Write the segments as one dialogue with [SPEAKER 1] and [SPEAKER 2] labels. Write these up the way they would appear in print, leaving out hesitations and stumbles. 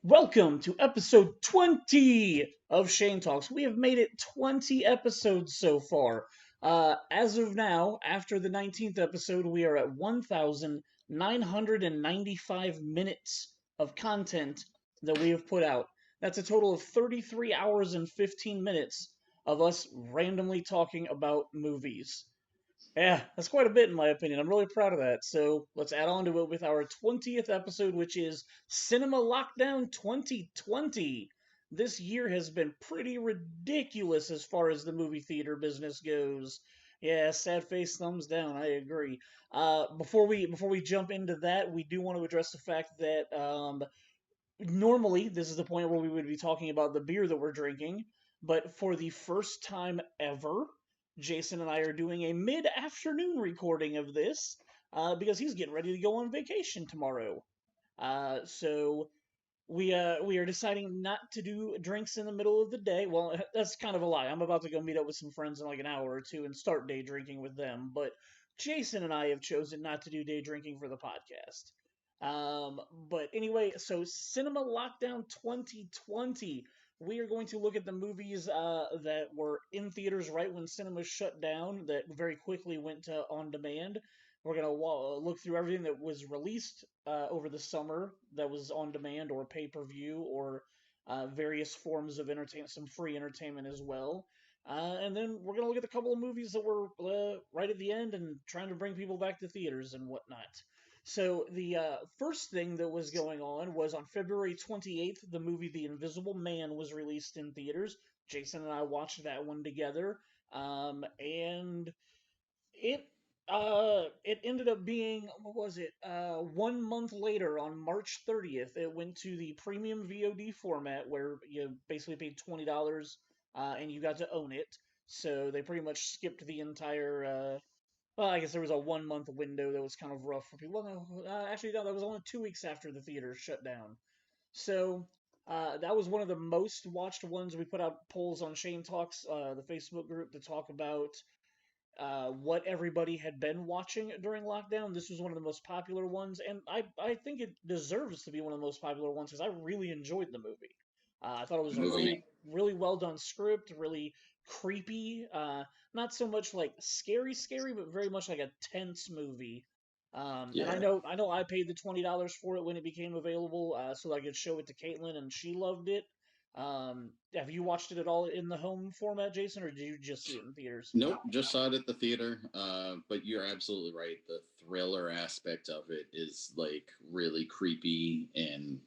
[SPEAKER 1] Welcome to episode 20 of Shane Talks. We have made it 20 episodes so far. As of now, after the 19th episode, we are at 1,995 minutes of content that we have put out. That's a total of 33 hours and 15 minutes of us randomly talking about movies. Yeah, that's quite a bit in my opinion. I'm really proud of that. So let's add on to it with our 20th episode, which is Cinema Lockdown 2020. This year has been pretty ridiculous as far as the movie theater business goes. Yeah, sad face, thumbs down. I agree. Before we jump into that, we do want to address the fact that normally this is the point where we would be talking about the beer that we're drinking, but for the first time ever, Jason and I are doing a mid-afternoon recording of this because he's getting ready to go on vacation tomorrow. So we are deciding not to do drinks in the middle of the day. Well, that's kind of a lie. I'm about to go meet up with some friends in like an hour or two and start day drinking with them. But Jason and I have chosen not to do day drinking for the podcast. But anyway, so Cinema Lockdown 2020. We are going to look at the movies that were in theaters right when cinemas shut down that very quickly went to on demand. We're going to look through everything that was released over the summer that was on demand or pay per view or various forms of entertainment, some free entertainment as well. And then we're going to look at a couple of movies that were right at the end and trying to bring people back to theaters and whatnot. So the first thing that was going on was on February 28th, the movie The Invisible Man was released in theaters. Jason and I watched that one together, and it ended up being, what was it? 1 month later, on March 30th, it went to the premium VOD format where you basically paid $20 and you got to own it. So they pretty much skipped the entire. Well, I guess there was a 1 month window that was kind of rough for people. Well, no, actually, no, that was only 2 weeks after the theater shut down. So that was one of the most watched ones. We put out polls on Shane Talks, the Facebook group, to talk about what everybody had been watching during lockdown. This was one of the most popular ones, and I think it deserves to be one of the most popular ones because I really enjoyed the movie. I thought it was a
[SPEAKER 2] Movie.
[SPEAKER 1] really well done script, really creepy. Not so much like scary, but very much like a tense movie. And
[SPEAKER 2] Yeah.
[SPEAKER 1] I know I paid the $20 for it when it became available, so I could show it to Caitlin, and she loved it. Have you watched it at all in the home format, Jason, or did you just see it in theaters?
[SPEAKER 2] Nope, just saw it at the theater. But you're absolutely right. The thriller aspect of it is like really creepy and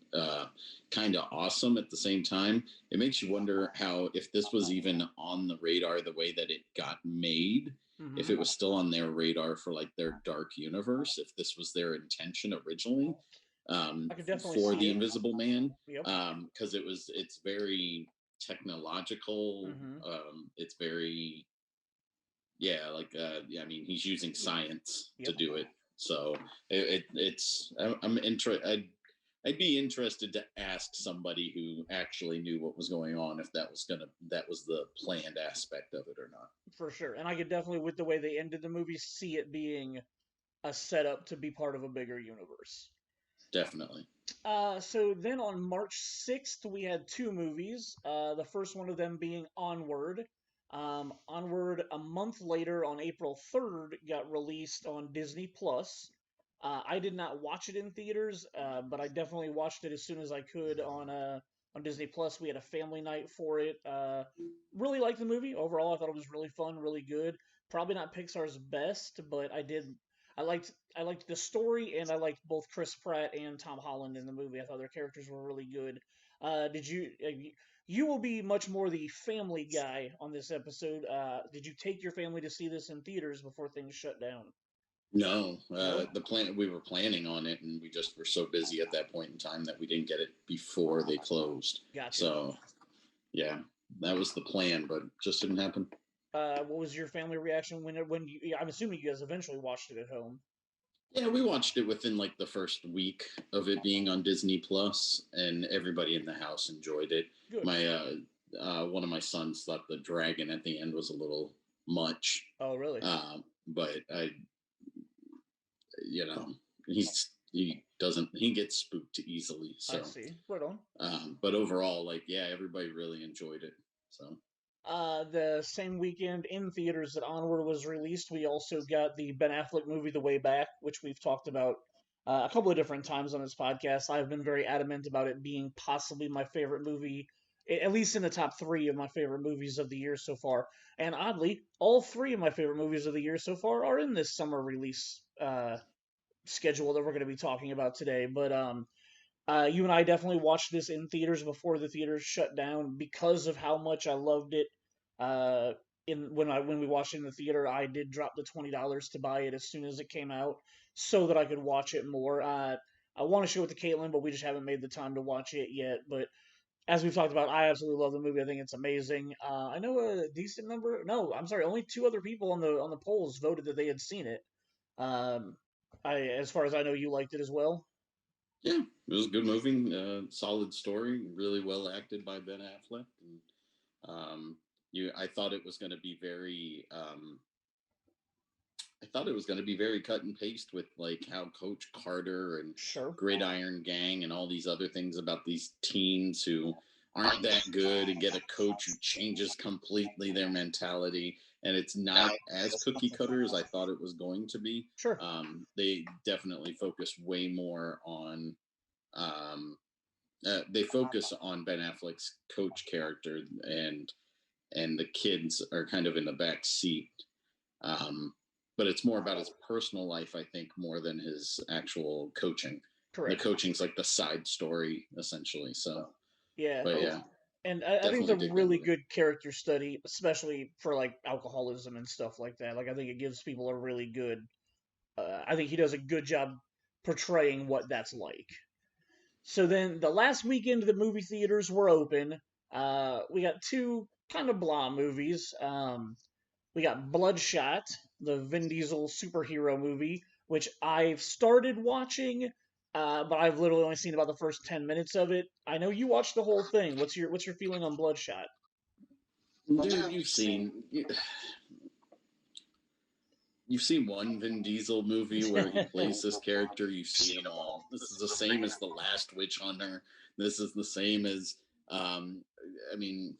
[SPEAKER 2] kind of awesome at the same time. It makes you wonder how, if this was even on the radar the way that it got made, if
[SPEAKER 1] Mm-hmm.
[SPEAKER 2] it was still on their radar for like their dark universe, if this was their intention originally
[SPEAKER 1] I could definitely
[SPEAKER 2] for
[SPEAKER 1] see
[SPEAKER 2] the
[SPEAKER 1] it.
[SPEAKER 2] Invisible Man,
[SPEAKER 1] Yep.
[SPEAKER 2] because it's very technological.
[SPEAKER 1] Mm-hmm.
[SPEAKER 2] It's very, yeah, like yeah, I mean, he's using science to
[SPEAKER 1] Yep.
[SPEAKER 2] do it. So it's I'm interested. I'd be interested to ask somebody who actually knew what was going on if that was the planned aspect of it or not.
[SPEAKER 1] For sure. And I could definitely, with the way they ended the movie, see it being a setup to be part of a bigger universe.
[SPEAKER 2] Definitely.
[SPEAKER 1] So then on March 6th, we had two movies. The first one of them being Onward. Onward, a month later, on April 3rd, got released on Disney Plus. I did not watch it in theaters, but I definitely watched it as soon as I could on Disney Plus. We had a family night for it. Really liked the movie overall. I thought it was really fun, really good. Probably not Pixar's best, but I liked the story, and I liked both Chris Pratt and Tom Holland in the movie. I thought their characters were really good. Did you? You will be much more the family guy on this episode. Did you take your family to see this in theaters before things shut down?
[SPEAKER 2] No,
[SPEAKER 1] No.
[SPEAKER 2] the plan we were planning on it, and we just were so busy at that point in time that we didn't get it before they closed.
[SPEAKER 1] Gotcha.
[SPEAKER 2] So yeah, that was the plan, but just didn't happen.
[SPEAKER 1] What was your family reaction when you? I'm assuming you guys eventually watched it at home.
[SPEAKER 2] Yeah, we watched it within like the first week of it being on Disney Plus, and everybody in the house enjoyed it.
[SPEAKER 1] Good.
[SPEAKER 2] My one of my sons thought the dragon at the end was a little much,
[SPEAKER 1] Oh, really?
[SPEAKER 2] but I, you know, he doesn't he gets spooked easily.
[SPEAKER 1] I
[SPEAKER 2] So,
[SPEAKER 1] see. Right on.
[SPEAKER 2] but overall, like yeah, everybody really enjoyed it. So
[SPEAKER 1] The same weekend in theaters that Onward was released, we also got the Ben Affleck movie The Way Back, which we've talked about a couple of different times on this podcast. I've been very adamant about it being possibly my favorite movie, at least in the top three of my favorite movies of the year so far. And oddly, all three of my favorite movies of the year so far are in this summer release schedule that we're going to be talking about today. But you and I definitely watched this in theaters before the theaters shut down because of how much I loved it. Uh, when we watched it in the theater, I did drop the $20 to buy it as soon as it came out so that I could watch it more. I want to show it to Caitlin, but we just haven't made the time to watch it yet. But as we've talked about, I absolutely love the movie. I think it's amazing. I know a decent number. No, I'm sorry, only two other people on the polls voted that they had seen it. Um, as far as I know, you liked it as well.
[SPEAKER 2] yeah, it was a good movie, solid story, really well acted by Ben Affleck. And, I thought it was going to be very. I thought it was going to be very cut and paste with like how Coach Carter and
[SPEAKER 1] Sure.
[SPEAKER 2] Gridiron Gang and all these other things about these teens who aren't that good and get a coach who changes completely their mentality. And it's not as cookie cutter as I thought it was going to be.
[SPEAKER 1] Sure.
[SPEAKER 2] They definitely focus way more on. They focus on Ben Affleck's coach character, and the kids are kind of in the back seat. Um, but it's more about his personal life, I think, more than his actual coaching. The
[SPEAKER 1] Correct.
[SPEAKER 2] coaching's like the side story, essentially. So,
[SPEAKER 1] Yeah.
[SPEAKER 2] but yeah,
[SPEAKER 1] And I think it's
[SPEAKER 2] definitely
[SPEAKER 1] a
[SPEAKER 2] dig that
[SPEAKER 1] really
[SPEAKER 2] movie.
[SPEAKER 1] good character study, especially for like alcoholism and stuff like that. Like I think it gives people a really good. I think he does a good job portraying what that's like. So then the last weekend the movie theaters were open. We got two kind of blah movies. We got Bloodshot, the Vin Diesel superhero movie, which I've started watching, but I've literally only seen about the first 10 minutes of it. I know you watched the whole thing. What's your feeling on Bloodshot?
[SPEAKER 2] Dude, you've seen one Vin Diesel movie where he plays this character. You've seen them all. This is the same as the Last Witch Hunter. This is the same as. I mean,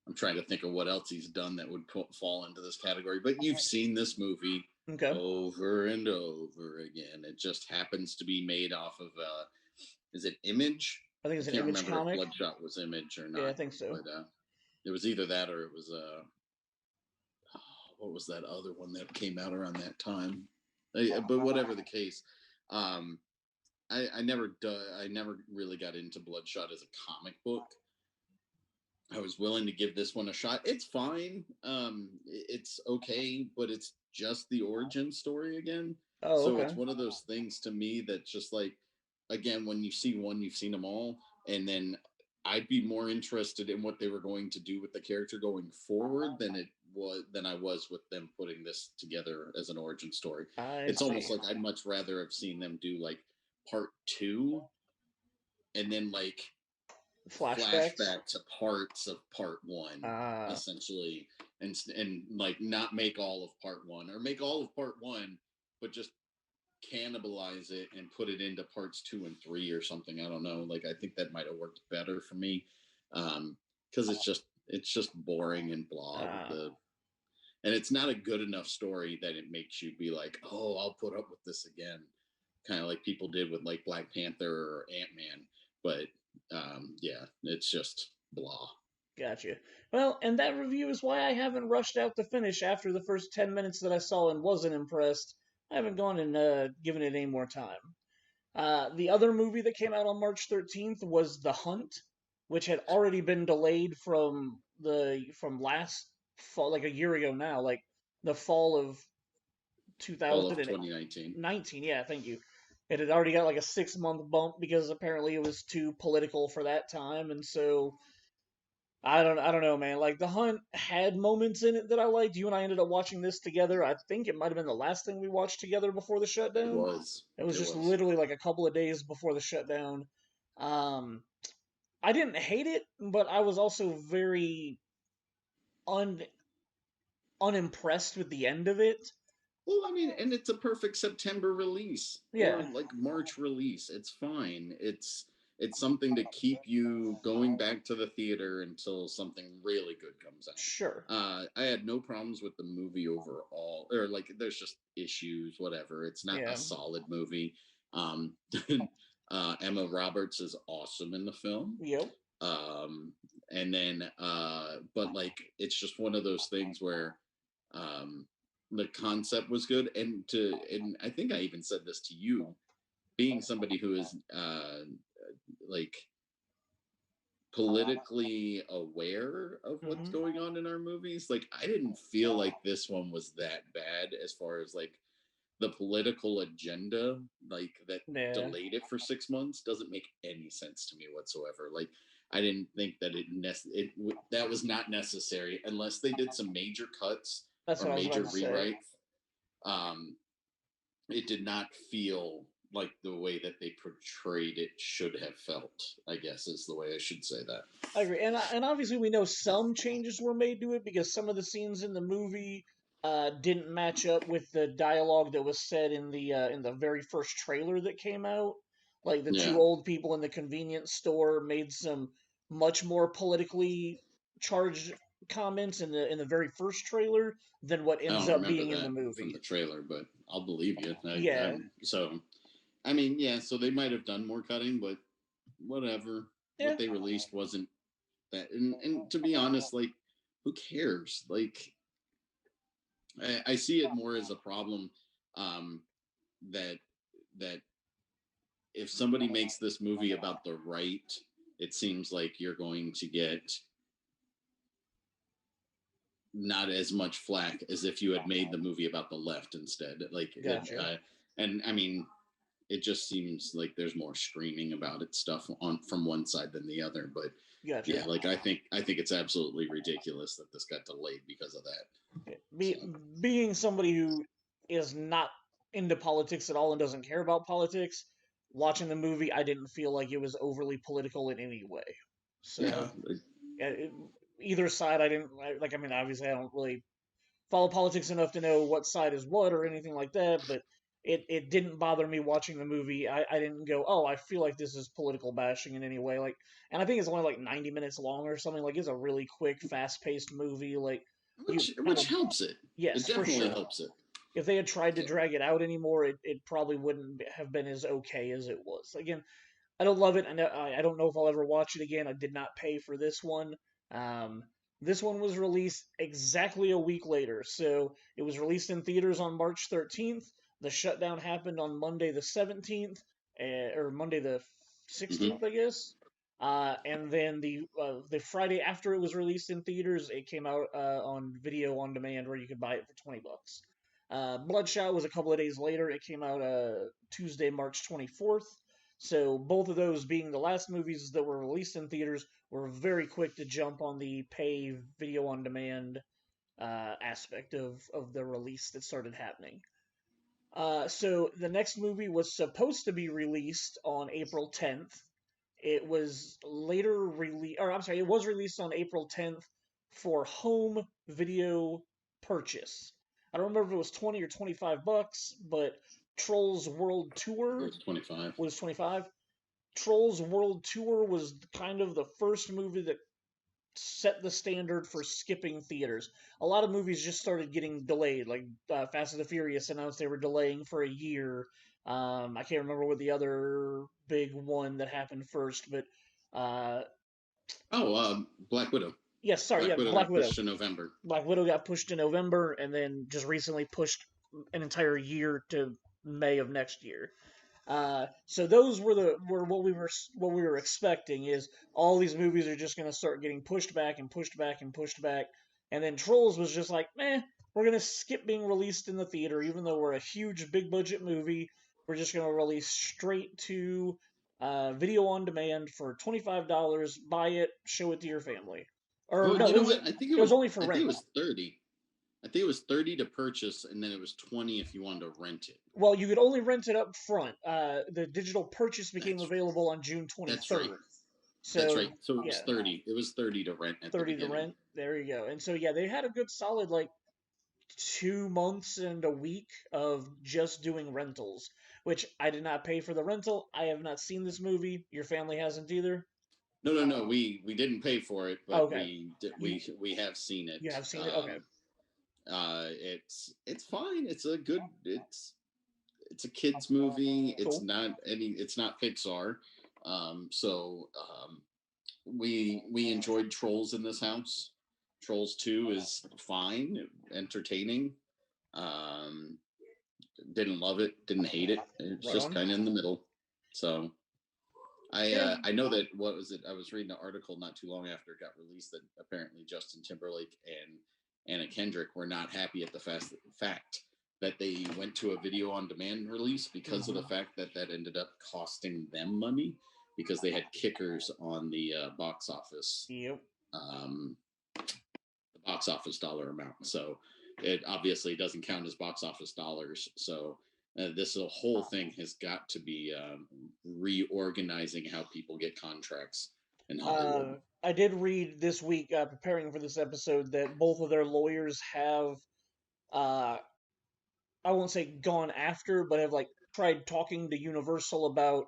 [SPEAKER 2] I'm trying to think of what else he's done that would fall into this category. But you've seen this movie
[SPEAKER 1] Okay,
[SPEAKER 2] over and over again. It just happens to be made off of is it Image?
[SPEAKER 1] I think
[SPEAKER 2] I
[SPEAKER 1] it's an
[SPEAKER 2] can't
[SPEAKER 1] Image
[SPEAKER 2] remember if
[SPEAKER 1] comic.
[SPEAKER 2] Bloodshot was Image or
[SPEAKER 1] Yeah, I
[SPEAKER 2] not,
[SPEAKER 1] think so.
[SPEAKER 2] but it was either that or it was what was that other one that came out around that time? But whatever the case, um, I never really got into Bloodshot as a comic book. I was willing to give this one a shot. It's fine. It's okay, but it's just the origin story again.
[SPEAKER 1] Oh,
[SPEAKER 2] So
[SPEAKER 1] okay.
[SPEAKER 2] it's one of those things to me that just like, again, when you see one, you've seen them all. And then I'd be more interested in what they were going to do with the character going forward than I was with them putting this together as an origin story.
[SPEAKER 1] I
[SPEAKER 2] It's almost
[SPEAKER 1] see.
[SPEAKER 2] like I'd much rather have seen them do like part two and then like
[SPEAKER 1] Flashbacks.
[SPEAKER 2] flashback to parts of part one,
[SPEAKER 1] Uh,
[SPEAKER 2] essentially, and like not make all of part one or make all of part one, but just cannibalize it and put it into parts two and three or something. I don't know. Like I think that might have worked better for me, because it's just boring and blah with
[SPEAKER 1] uh,
[SPEAKER 2] and it's not a good enough story that it makes you be like, oh, I'll put up with this again, kind of like people did with like Black Panther or Ant-Man. But yeah, it's just blah.
[SPEAKER 1] Gotcha. Well, and that review is why I haven't rushed out to finish after the first 10 minutes that I saw and wasn't impressed. I haven't gone and given it any more time. The other movie that came out on March 13th was The Hunt, which had already been delayed from last fall, like a year ago now, like the fall of
[SPEAKER 2] All of
[SPEAKER 1] 2019.
[SPEAKER 2] 2019.
[SPEAKER 1] Yeah, thank you. It had already got like a 6 month bump because apparently it was too political for that time, and so I don't know, man. Like The Hunt had moments in it that I liked. You and I ended up watching this together. I think it might have been the last thing we watched together before the
[SPEAKER 2] It
[SPEAKER 1] shutdown.
[SPEAKER 2] was.
[SPEAKER 1] It was
[SPEAKER 2] It
[SPEAKER 1] just
[SPEAKER 2] was.
[SPEAKER 1] literally like a couple of days before the shutdown. Um, I didn't hate it, but I was also very un unimpressed with the end of it.
[SPEAKER 2] Well, I mean, and it's a perfect September release or
[SPEAKER 1] Yeah,
[SPEAKER 2] like March release. It's fine. It's something to keep you going back to the theater until something really good comes out.
[SPEAKER 1] sure.
[SPEAKER 2] I had no problems with the movie overall, or like there's just issues, whatever. It's not a
[SPEAKER 1] Yeah.
[SPEAKER 2] solid movie. Um, Emma Roberts is awesome in the film.
[SPEAKER 1] Yep.
[SPEAKER 2] Um, and then, but like it's just one of those things where um, the concept was good, and I think I even said this to you, being somebody who is like politically aware of what's
[SPEAKER 1] Hmm.
[SPEAKER 2] going on in our movies. Like I didn't feel like this one was that bad as far as like the political agenda, like that
[SPEAKER 1] Yeah.
[SPEAKER 2] delayed it for 6 months doesn't make any sense to me whatsoever. Like I didn't think that that was not necessary unless they did some major cuts
[SPEAKER 1] That's
[SPEAKER 2] or
[SPEAKER 1] what I was about
[SPEAKER 2] major
[SPEAKER 1] to say.
[SPEAKER 2] rewrites. um it did not feel like the way that they portrayed it should have felt, I guess is the way I should say that.
[SPEAKER 1] I agree, and obviously we know some changes were made to it because some of the scenes in the movie didn't match up with the dialogue that was said in the very first trailer that came out. Like the two
[SPEAKER 2] Yeah,
[SPEAKER 1] old people in the convenience store made some much more politically charged comments in the very first trailer than what
[SPEAKER 2] I
[SPEAKER 1] ends
[SPEAKER 2] don't
[SPEAKER 1] up
[SPEAKER 2] remember
[SPEAKER 1] being in the
[SPEAKER 2] that from
[SPEAKER 1] movie.
[SPEAKER 2] the trailer, but I'll believe you.
[SPEAKER 1] Yeah,
[SPEAKER 2] So I mean, yeah, so they might have done more cutting, but whatever.
[SPEAKER 1] yeah,
[SPEAKER 2] What they released wasn't that. And to be honest, like, who cares? Like, I see it more as a problem um, that that if somebody makes this movie about the right, it seems like you're going to get not as much flack as if you had made the movie about the left instead.
[SPEAKER 1] gotcha,
[SPEAKER 2] And I mean, it just seems like there's more screaming about it stuff on from one side than the other. But yeah,
[SPEAKER 1] gotcha.
[SPEAKER 2] like I think it's absolutely ridiculous that this got delayed because of that.
[SPEAKER 1] Be,
[SPEAKER 2] So
[SPEAKER 1] being somebody who is not into politics at all and doesn't care about politics, watching the movie, I didn't feel like it was overly political in any way.
[SPEAKER 2] yeah,
[SPEAKER 1] So, yeah, either side, I didn't like. I mean, obviously, I don't really follow politics enough to know what side is what or anything like that, but it didn't bother me watching the movie. I didn't go, oh, I feel like this is political bashing in any way. Like, and I think it's only like 90 minutes long or something. Like, it's a really quick, fast paced movie. Like, you kind
[SPEAKER 2] which
[SPEAKER 1] of,
[SPEAKER 2] helps it. It
[SPEAKER 1] yes, for
[SPEAKER 2] definitely
[SPEAKER 1] sure.
[SPEAKER 2] helps it.
[SPEAKER 1] If they had tried to drag it out anymore, it probably wouldn't have been as okay as it was. Again, I don't love it. I don't know if I'll ever watch it again. I did not pay for this one. Um, this one was released exactly a week later. So it was released in theaters on March 13th. The shutdown happened on Monday the 17th, or Monday the
[SPEAKER 2] Mm-hmm.
[SPEAKER 1] 16th, I guess. And then the Friday after it was released in theaters, it came out on video on demand where you could buy it for $20. Bloodshot was a couple of days later. It came out Tuesday, March 24th. So both of those being the last movies that were released in theaters were very quick to jump on the pay video on demand aspect of the release that started happening. So the next movie was supposed to be released on April 10th. It was later released, or I'm sorry, it was released on April 10th for home video purchase. I don't remember if it was 20 or $25, but Trolls World
[SPEAKER 2] It
[SPEAKER 1] Tour
[SPEAKER 2] was 25.
[SPEAKER 1] was 25. Trolls World Tour was kind of the first movie that set the standard for skipping theaters. A lot of movies just started getting delayed, like Fast and the Furious announced they were delaying for a year. I can't remember what the other big one that happened first, but uh,
[SPEAKER 2] Oh, Black Widow.
[SPEAKER 1] yes, sorry, yeah,
[SPEAKER 2] Black Widow
[SPEAKER 1] Black
[SPEAKER 2] got
[SPEAKER 1] Widow.
[SPEAKER 2] pushed to November.
[SPEAKER 1] Black Widow got pushed to November, and then just recently pushed an entire year to May of next year. So those were what we were expecting is all these movies are just gonna start getting pushed back and pushed back and pushed back, and then Trolls was just like, meh, we're gonna skip being released in the theater, even though we're a huge big budget movie. We're just gonna release straight to video on demand for $25. Buy it, show it to your family. Or
[SPEAKER 2] Well,
[SPEAKER 1] no,
[SPEAKER 2] you know what?
[SPEAKER 1] it was only for
[SPEAKER 2] I think it
[SPEAKER 1] rent.
[SPEAKER 2] was 30. I think it was 30 to purchase, and then it was 20 if you wanted to rent it.
[SPEAKER 1] Well, you could only rent it up front. The digital purchase became
[SPEAKER 2] That's
[SPEAKER 1] available on June
[SPEAKER 2] that's right.
[SPEAKER 1] 23rd.
[SPEAKER 2] That's right.
[SPEAKER 1] So
[SPEAKER 2] So it was
[SPEAKER 1] yeah,
[SPEAKER 2] 30. It was 30 to rent at the
[SPEAKER 1] 30 to
[SPEAKER 2] beginning.
[SPEAKER 1] rent. There you go. And so yeah, they had a good solid like 2 months and a week of just doing rentals, which I did not pay for the rental. I have not seen this movie. Your family hasn't either.
[SPEAKER 2] No, no, no. We didn't pay for it, but
[SPEAKER 1] Okay, you
[SPEAKER 2] we have seen
[SPEAKER 1] you
[SPEAKER 2] it.
[SPEAKER 1] have seen it. Okay,
[SPEAKER 2] It's fine. It's a good. It's a kids movie.
[SPEAKER 1] cool.
[SPEAKER 2] It's not Pixar. So we enjoyed Trolls in this house. Trolls 2 is fine, entertaining. Um, didn't love it, didn't hate it. It's
[SPEAKER 1] Right
[SPEAKER 2] just
[SPEAKER 1] on.
[SPEAKER 2] kind of in the middle. So
[SPEAKER 1] Yeah.
[SPEAKER 2] I know that what was it? I was reading an article not too long after it got released that apparently Justin Timberlake and Anna Kendrick were not happy at the fact that they went to a video on demand release because of the fact that that ended up costing them money because they had kickers on the box office,
[SPEAKER 1] Yep.
[SPEAKER 2] the box office dollar amount. So it obviously doesn't count as box office dollars. So this whole thing has got to be reorganizing how people get contracts in Hollywood.
[SPEAKER 1] I did read this week, preparing for this episode, that both of their lawyers have, uh, I won't say gone after, but have like tried talking to Universal about,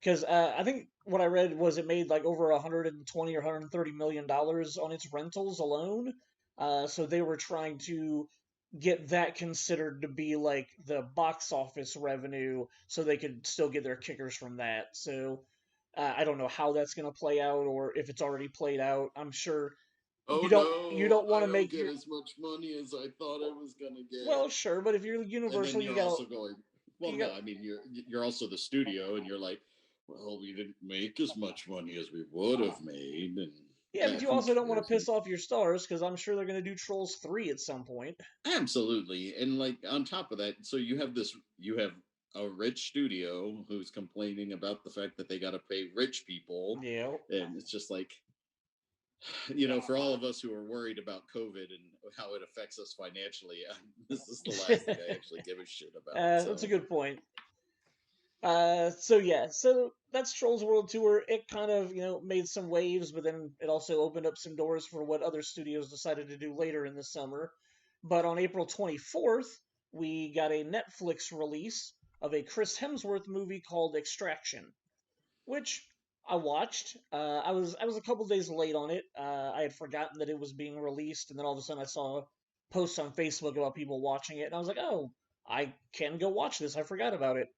[SPEAKER 1] because I think what I read was it made like over 120 or 130 million dollars on its rentals alone. So they were trying to get that considered to be like the box office revenue, so they could still get their kickers from that. So I don't know how that's going to play out, or if it's already played out. I'm sure
[SPEAKER 2] Oh
[SPEAKER 1] you
[SPEAKER 2] no,
[SPEAKER 1] don't want
[SPEAKER 2] I
[SPEAKER 1] to
[SPEAKER 2] don't
[SPEAKER 1] make
[SPEAKER 2] get
[SPEAKER 1] your,
[SPEAKER 2] as much money as I thought I was gonna get.
[SPEAKER 1] well, sure, but if you're
[SPEAKER 2] And then
[SPEAKER 1] Universal,
[SPEAKER 2] you're also going, well,
[SPEAKER 1] you
[SPEAKER 2] no,
[SPEAKER 1] got
[SPEAKER 2] I mean you're also the studio, and you're like, well, we didn't make as much money as we would have made, and
[SPEAKER 1] yeah, but you
[SPEAKER 2] who
[SPEAKER 1] also don't want to
[SPEAKER 2] cares?
[SPEAKER 1] piss off your stars, because I'm sure they're going to do Trolls 3 at some point.
[SPEAKER 2] Absolutely, and like on top of that, so you have a rich studio who's complaining about the fact that they got to pay rich people,
[SPEAKER 1] Yeah.
[SPEAKER 2] and it's just like, for all of us who are worried about COVID and how it affects us financially, this is the last thing I actually give a shit about.
[SPEAKER 1] That's a
[SPEAKER 2] So,
[SPEAKER 1] good point. So yeah, so that's Trolls World Tour. It kind of, made some waves, but then it also opened up some doors for what other studios decided to do later in the summer. But on April 24th, we got a Netflix release of a Chris Hemsworth movie called Extraction, which I watched. I was a couple days late on it. I had forgotten that it was being released, and then all of a sudden I saw posts on Facebook about people watching it, and I was like, oh, I can go watch this. I forgot about it.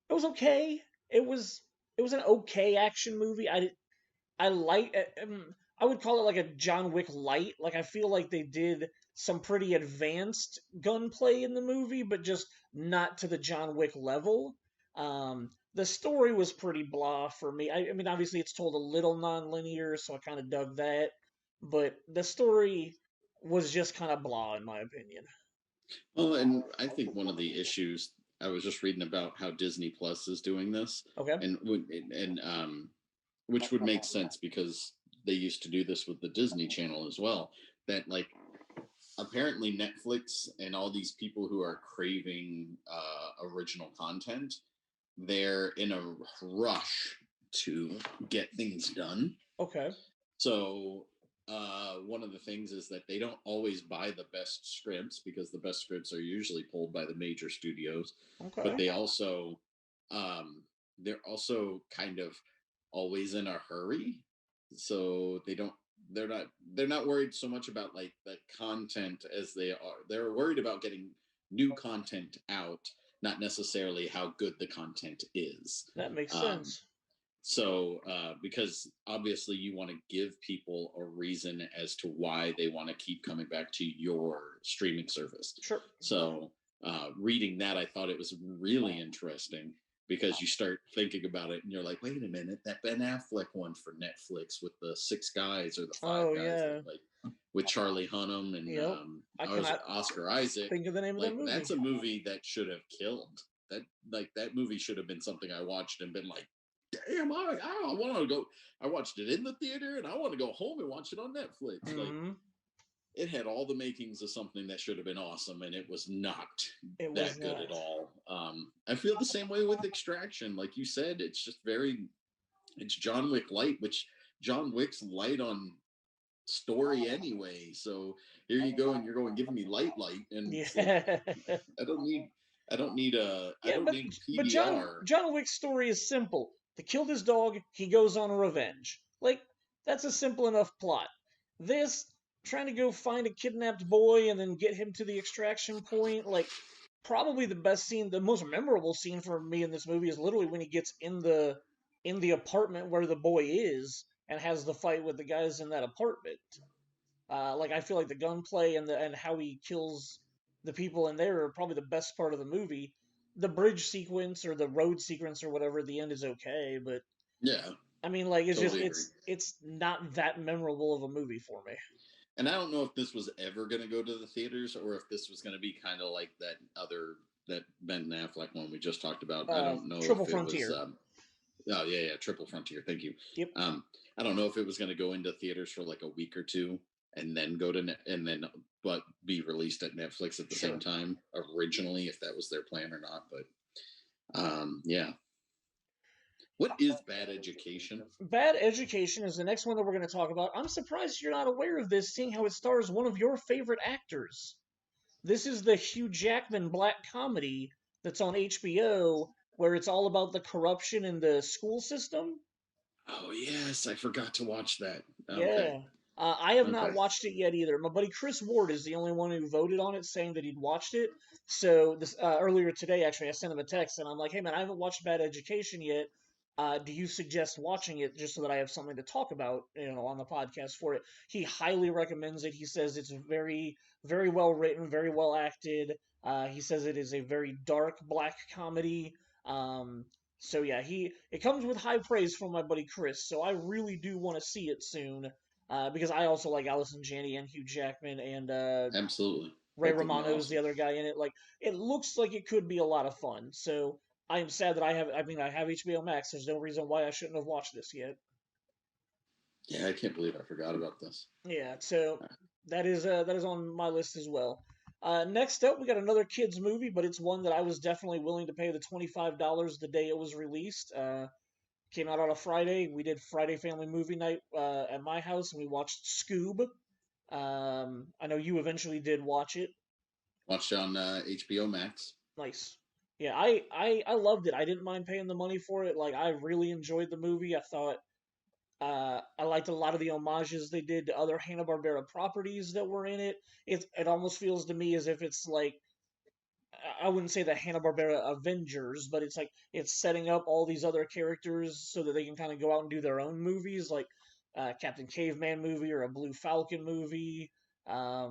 [SPEAKER 1] It was okay. It was an okay action movie. I like I would call it like a John Wick light. Like I feel like they did some pretty advanced gunplay in the movie, but just not to the John Wick level. The story was pretty blah for me. I mean, obviously it's told a little non-linear, so I kind of dug that. But the story was just kind of blah in my opinion.
[SPEAKER 2] well, and I think one of the issues I was just reading about how Disney Plus is doing this,
[SPEAKER 1] Okay.
[SPEAKER 2] and which would make sense because they used to do this with the Disney Channel as well. That like apparently Netflix and all these people who are craving original content, they're in a rush to get things done.
[SPEAKER 1] Okay.
[SPEAKER 2] So one of the things is that they don't always buy the best scripts because the best scripts are usually pulled by the major studios, but
[SPEAKER 1] Okay.
[SPEAKER 2] um, they're also kind of always in a hurry, so they're not they're not worried so much about like the content as they are. They're worried about getting new content out, not necessarily how good the content is.
[SPEAKER 1] That makes
[SPEAKER 2] Um,
[SPEAKER 1] sense.
[SPEAKER 2] so, because obviously you want to give people a reason as to why they want to keep coming back to your streaming service.
[SPEAKER 1] Sure.
[SPEAKER 2] So, reading that, I thought it was really interesting because you start thinking about it and you're like, wait a minute, that Ben Affleck one for Netflix with the six guys or the five
[SPEAKER 1] Oh
[SPEAKER 2] guys,
[SPEAKER 1] yeah.
[SPEAKER 2] like with Charlie Hunnam and
[SPEAKER 1] Yep. I cannot
[SPEAKER 2] Oscar Isaac,
[SPEAKER 1] think of the name of that
[SPEAKER 2] like
[SPEAKER 1] movie.
[SPEAKER 2] that's a movie that should have killed. That movie should have been something I watched and been like, damn, I want to go. I watched it in the theater, and I want to go home and watch it on Netflix. Like
[SPEAKER 1] Mm-hmm.
[SPEAKER 2] it had all the makings of something that should have been awesome, and it was not
[SPEAKER 1] It was
[SPEAKER 2] that good at
[SPEAKER 1] not.
[SPEAKER 2] all. I feel the same way with Extraction. Like you said, it's just it's John Wick light, which John Wick's light on story anyway. So here you go, and you're going giving me light, and it's like
[SPEAKER 1] Yeah.
[SPEAKER 2] I don't need I
[SPEAKER 1] Yeah,
[SPEAKER 2] don't need
[SPEAKER 1] but
[SPEAKER 2] PBR.
[SPEAKER 1] John Wick's story is simple. He killed his dog, he goes on a revenge. Like, that's a simple enough plot. This, trying to go find a kidnapped boy and then get him to the extraction point, like, probably the best scene, the most memorable scene for me in this movie is literally when he gets in the apartment where the boy is and has the fight with the guys in that apartment. Like, I feel like the gunplay and how he kills the people in there are probably the best part of the movie. The bridge sequence or the road sequence or whatever at the end is okay, but
[SPEAKER 2] Yeah,
[SPEAKER 1] I mean, like, it's just
[SPEAKER 2] totally agree.
[SPEAKER 1] it's not that memorable of a movie for me.
[SPEAKER 2] And I don't know if this was ever going to go to the theaters or if this was going to be kind of like that Ben Affleck one we just talked about. I don't know
[SPEAKER 1] Triple
[SPEAKER 2] if it was.
[SPEAKER 1] Frontier.
[SPEAKER 2] Oh yeah, Triple Frontier. Thank you.
[SPEAKER 1] Yep.
[SPEAKER 2] I don't know if it was going to go into theaters for like a week or two and then but be released at Netflix at the same time originally, if that was their plan or not. But yeah. What is Bad Education?
[SPEAKER 1] Bad Education is the next one that we're going to talk about. I'm surprised you're not aware of this, seeing how it stars one of your favorite actors. This is the Hugh Jackman black comedy that's on HBO, where it's all about the corruption in the school system.
[SPEAKER 2] Oh yes, I forgot to watch that.
[SPEAKER 1] Yeah.
[SPEAKER 2] Okay.
[SPEAKER 1] I have not watched it yet either. My buddy Chris Ward is the only one who voted on it, saying that he'd watched it. So this earlier today, actually, I sent him a text and I'm like, "Hey man, I haven't watched Bad Education yet. Do you suggest watching it just so that I have something to talk about, on the podcast for it?" He highly recommends it. He says it's very, very well written, very well acted. He says it is a very dark black comedy. So yeah, it comes with high praise from my buddy Chris. So I really do want to see it soon. Because I also like Allison Janney and Hugh Jackman and
[SPEAKER 2] Absolutely.
[SPEAKER 1] Ray Romano's the other guy in it. Like, it looks like it could be a lot of fun. So I am sad that I have. I mean, I have HBO Max. There's no reason why I shouldn't have watched this yet.
[SPEAKER 2] Yeah, I can't believe I forgot about this.
[SPEAKER 1] Yeah, so that is on my list as well. Next up, we got another kids movie, but it's one that I was definitely willing to pay the $25 the day it was released. Came out on a Friday. We did Friday family movie night at my house, and we watched Scoob. I know you eventually did watch it.
[SPEAKER 2] Watched it on HBO Max.
[SPEAKER 1] Nice. Yeah, I loved it. I didn't mind paying the money for it. Like, I really enjoyed the movie. I thought I liked a lot of the homages they did to other Hanna-Barbera properties that were in it. It almost feels to me as if it's like, I wouldn't say the Hanna-Barbera Avengers, but it's like it's setting up all these other characters so that they can kind of go out and do their own movies, like Captain Caveman movie or a Blue Falcon movie. I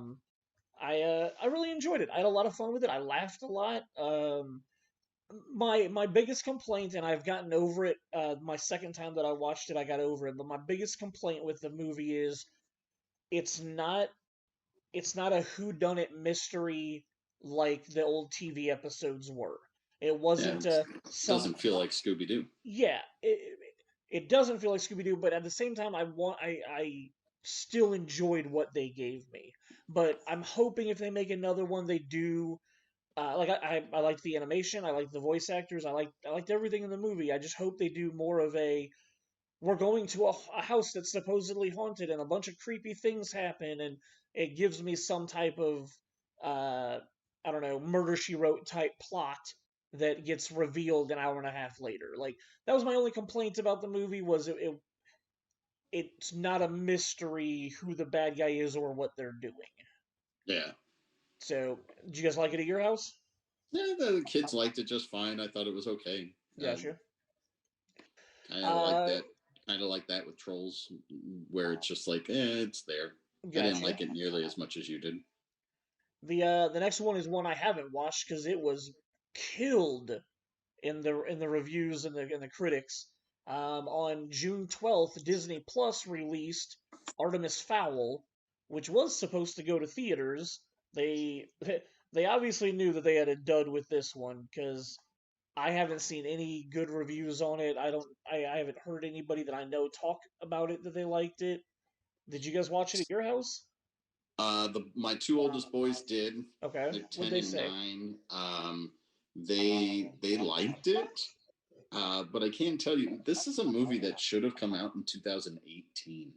[SPEAKER 1] really enjoyed it. I had a lot of fun with it. I laughed a lot. My biggest complaint, and I've gotten over it. My second time that I watched it, I got over it. But my biggest complaint with the movie is it's not a whodunit mystery like the old TV episodes were. It wasn't
[SPEAKER 2] doesn't feel like Scooby Doo.
[SPEAKER 1] Yeah, it doesn't feel like Scooby Doo, but at the same time, I still enjoyed what they gave me. But I'm hoping if they make another one, they do. Like I liked the animation, I liked the voice actors, I liked everything in the movie. I just hope they do more of a, we're going to a house that's supposedly haunted and a bunch of creepy things happen, and it gives me some type of I don't know, Murder She Wrote type plot that gets revealed an hour and a half later. Like, that was my only complaint about the movie, was it's not a mystery who the bad guy is or what they're doing.
[SPEAKER 2] Yeah.
[SPEAKER 1] So, did you guys like it at your house?
[SPEAKER 2] Yeah, the kids liked it just fine. I thought it was okay.
[SPEAKER 1] Gotcha.
[SPEAKER 2] Kind of like that with Trolls, where it's just like, it's there.
[SPEAKER 1] Gotcha.
[SPEAKER 2] I didn't like it nearly as much as you did.
[SPEAKER 1] The next one is one I haven't watched because it was killed in the reviews and the critics. On June 12th, Disney Plus released Artemis Fowl, which was supposed to go to theaters. They obviously knew that they had a dud with this one, because I haven't seen any good reviews on it. I haven't heard anybody that I know talk about it that they liked it. Did you guys watch it at your house?
[SPEAKER 2] My two oldest boys did.
[SPEAKER 1] Okay. What'd they say?
[SPEAKER 2] 9. They liked it. But I can tell you, this is a movie that should have come out in 2018.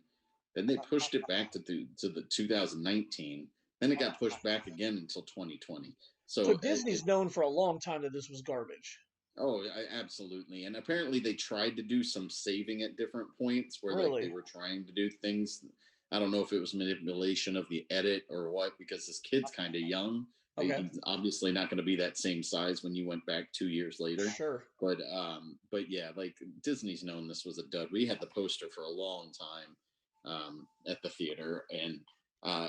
[SPEAKER 2] Then they pushed it back to the 2019. Then it got pushed back again until 2020.
[SPEAKER 1] So
[SPEAKER 2] So
[SPEAKER 1] Disney's known for a long time that this was garbage.
[SPEAKER 2] oh, absolutely. And apparently they tried to do some saving at different points where like they
[SPEAKER 1] Really?
[SPEAKER 2] were trying to do things. I don't know if it was manipulation of the edit or what, because this kid's kind of young.
[SPEAKER 1] Okay.
[SPEAKER 2] He's obviously not going to be that same size when you went back 2 years later.
[SPEAKER 1] Sure.
[SPEAKER 2] But yeah, like Disney's known this was a dud. We had the poster for a long time at the theater, and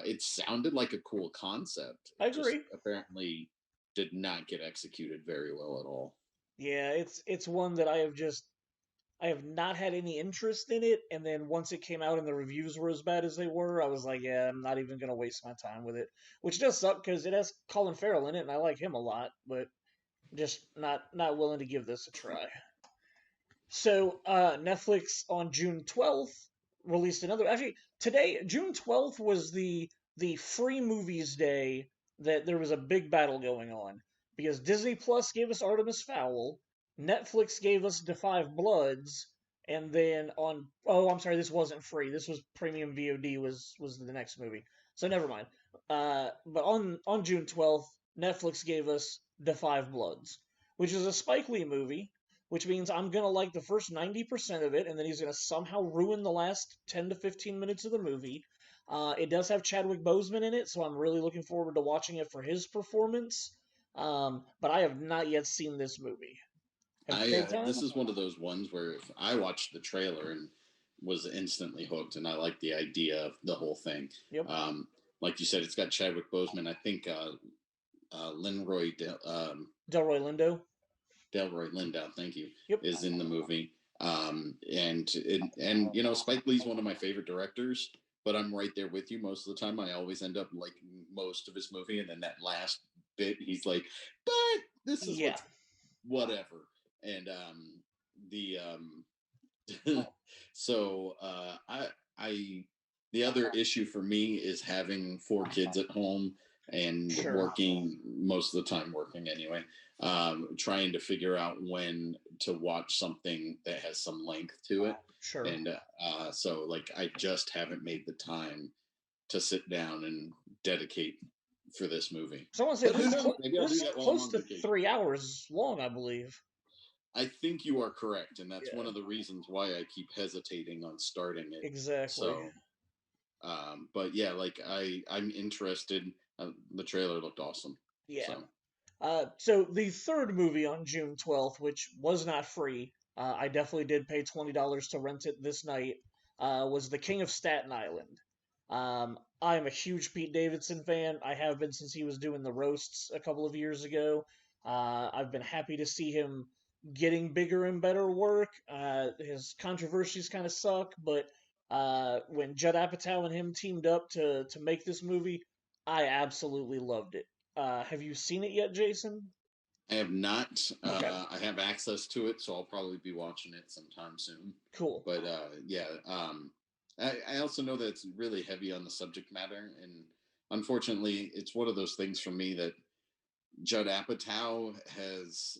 [SPEAKER 2] it sounded like a cool concept.
[SPEAKER 1] I
[SPEAKER 2] It just
[SPEAKER 1] agree.
[SPEAKER 2] apparently did not get executed very well at all.
[SPEAKER 1] Yeah, it's one that I have not had any interest in it, and then once it came out and the reviews were as bad as they were, I was like, yeah, I'm not even gonna waste my time with it. Which does suck because it has Colin Farrell in it, and I like him a lot, but just not willing to give this a try. So Netflix on June 12th released another. Actually, today June 12th was the free movies day that there was a big battle going on because Disney Plus gave us Artemis Fowl, Netflix gave us Da 5 Bloods, and then on I'm sorry, this wasn't free. This was premium VOD was the next movie. So never mind. But on June 12th, Netflix gave us Da 5 Bloods, which is a Spike Lee movie, which means I'm gonna like the first 90% of it, and then he's gonna somehow ruin the last 10 to 15 minutes of the movie. It does have Chadwick Boseman in it, so I'm really looking forward to watching it for his performance. But I have not yet seen this movie. Have you had
[SPEAKER 2] This
[SPEAKER 1] time?
[SPEAKER 2] is one of those ones where if I watched the trailer and was instantly hooked, and I like the idea of the whole thing.
[SPEAKER 1] Yep.
[SPEAKER 2] Like you said, it's got Chadwick Boseman. I think Linroy
[SPEAKER 1] Delroy Lindo.
[SPEAKER 2] Delroy Lindo, thank you,
[SPEAKER 1] Yep.
[SPEAKER 2] is in the movie. And you know, Spike Lee's one of my favorite directors, but I'm right there with you most of the time. I always end up liking most of his movie, and then that last bit, he's like, "But this is
[SPEAKER 1] Yeah.
[SPEAKER 2] whatever." And the so I the other issue for me is having four kids at home and
[SPEAKER 1] Sure.
[SPEAKER 2] working most of the time, working anyway, trying to figure out when to watch something that has some length to it.
[SPEAKER 1] Sure.
[SPEAKER 2] And so like I just haven't made the time to sit down and dedicate for this movie.
[SPEAKER 1] So I want to say
[SPEAKER 2] But who knows? Maybe I'll
[SPEAKER 1] this
[SPEAKER 2] do
[SPEAKER 1] is
[SPEAKER 2] that while I'm
[SPEAKER 1] close
[SPEAKER 2] on
[SPEAKER 1] to
[SPEAKER 2] vacation.
[SPEAKER 1] 3 hours long, I believe.
[SPEAKER 2] I think you are correct, and that's
[SPEAKER 1] Yeah.
[SPEAKER 2] one of the reasons why I keep hesitating on starting it.
[SPEAKER 1] Exactly.
[SPEAKER 2] So, but yeah, like I'm interested. The trailer looked awesome.
[SPEAKER 1] Yeah.
[SPEAKER 2] So.
[SPEAKER 1] So the third movie on June 12th, which was not free, I definitely did pay $20 to rent it this night, was The King of Staten Island. I am a huge Pete Davidson fan. I have been since he was doing the roasts a couple of years ago. I've been happy to see him getting bigger and better work. His controversies kind of suck, but when Judd Apatow and him teamed up to make this movie, I absolutely loved it. Have you seen it yet, Jason?
[SPEAKER 2] I have not.
[SPEAKER 1] Okay.
[SPEAKER 2] I have access to it, so I'll probably be watching it sometime soon.
[SPEAKER 1] Cool.
[SPEAKER 2] But yeah, I also know that it's really heavy on the subject matter, and unfortunately, it's one of those things for me that Judd Apatow has,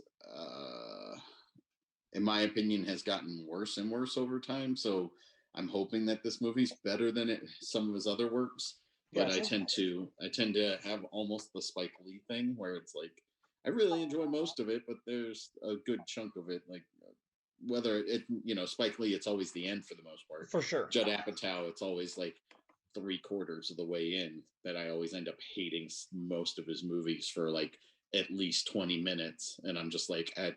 [SPEAKER 2] in my opinion, has gotten worse and worse over time. So I'm hoping that this movie's better than some of his other works. But
[SPEAKER 1] Gotcha.
[SPEAKER 2] I tend to have almost the Spike Lee thing where it's like I really enjoy most of it, but there's a good chunk of it like whether it Spike Lee, it's always the end for the most part.
[SPEAKER 1] For sure.
[SPEAKER 2] Judd Apatow, it's always like 3/4 of the way in that I always end up hating most of his movies for like at least 20 minutes, and I'm just like I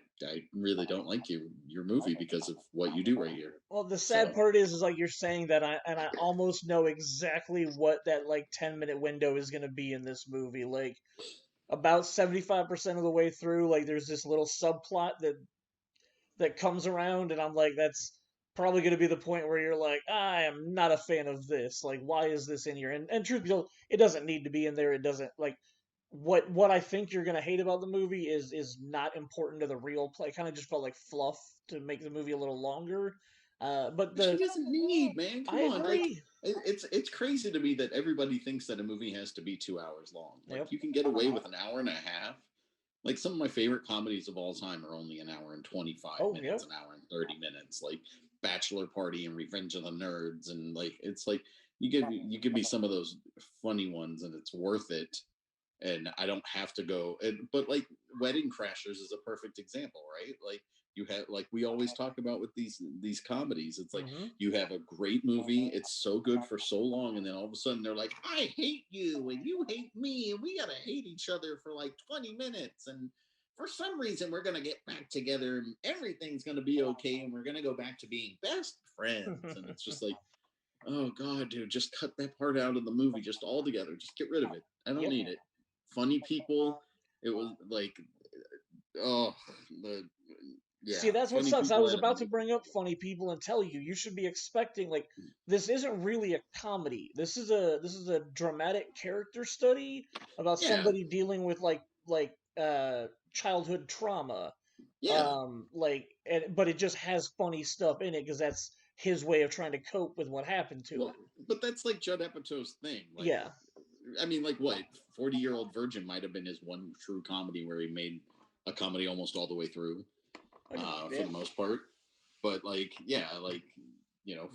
[SPEAKER 2] really don't like your movie because of what you do right here.
[SPEAKER 1] Well, the sad part is like you're saying that I almost know exactly what that like 10-minute window is going to be in this movie. Like about 75% of the way through, like there's this little subplot that comes around, and I'm like, that's probably going to be the point where you're like, I am not a fan of this. Like, why is this in here? And truth be told, it doesn't need to be in there. It doesn't like what I think you're gonna hate about the movie is not important to the real play. Kind of just felt like fluff to make the movie a little longer. But
[SPEAKER 2] she doesn't need, man. Come on,
[SPEAKER 1] agree.
[SPEAKER 2] like it's crazy to me that everybody thinks that a movie has to be 2 hours long. Like
[SPEAKER 1] Yep.
[SPEAKER 2] you can get away with an hour and a half. Like some of my favorite comedies of all time are only an hour and 25 minutes,
[SPEAKER 1] yep.
[SPEAKER 2] an hour and 30 minutes. Like Bachelor Party and Revenge of the Nerds, and like it's like you give me some of those funny ones, and it's worth it. And I don't have to go. But like Wedding Crashers is a perfect example, right? Like you have, like we always talk about with these comedies. It's like
[SPEAKER 1] Hmm.
[SPEAKER 2] you have a great movie, it's so good for so long, and then all of a sudden they're like, I hate you and you hate me, and we gotta hate each other for like 20 minutes, and for some reason we're gonna get back together and everything's gonna be okay, and we're gonna go back to being best friends. And it's just like, oh god, dude, just cut that part out of the movie just altogether. Just get rid of it. I don't
[SPEAKER 1] Yep.
[SPEAKER 2] need it. Funny people. It was like, oh, the yeah,
[SPEAKER 1] See, that's what
[SPEAKER 2] funny
[SPEAKER 1] sucks. I
[SPEAKER 2] people
[SPEAKER 1] was
[SPEAKER 2] had
[SPEAKER 1] about to
[SPEAKER 2] amazing
[SPEAKER 1] bring up
[SPEAKER 2] people.
[SPEAKER 1] funny people and tell you should be expecting like this isn't really a comedy. This is a dramatic character study about
[SPEAKER 2] Yeah,
[SPEAKER 1] somebody dealing with childhood trauma.
[SPEAKER 2] yeah.
[SPEAKER 1] But it just has funny stuff in it because that's his way of trying to cope with what happened to
[SPEAKER 2] Well,
[SPEAKER 1] him.
[SPEAKER 2] but that's like Judd Apatow's thing. Like,
[SPEAKER 1] Yeah,
[SPEAKER 2] I mean, like what 40-year-old virgin might have been his one true comedy where he made a comedy almost all the way through, for
[SPEAKER 1] yeah,
[SPEAKER 2] the most part. But like, yeah, like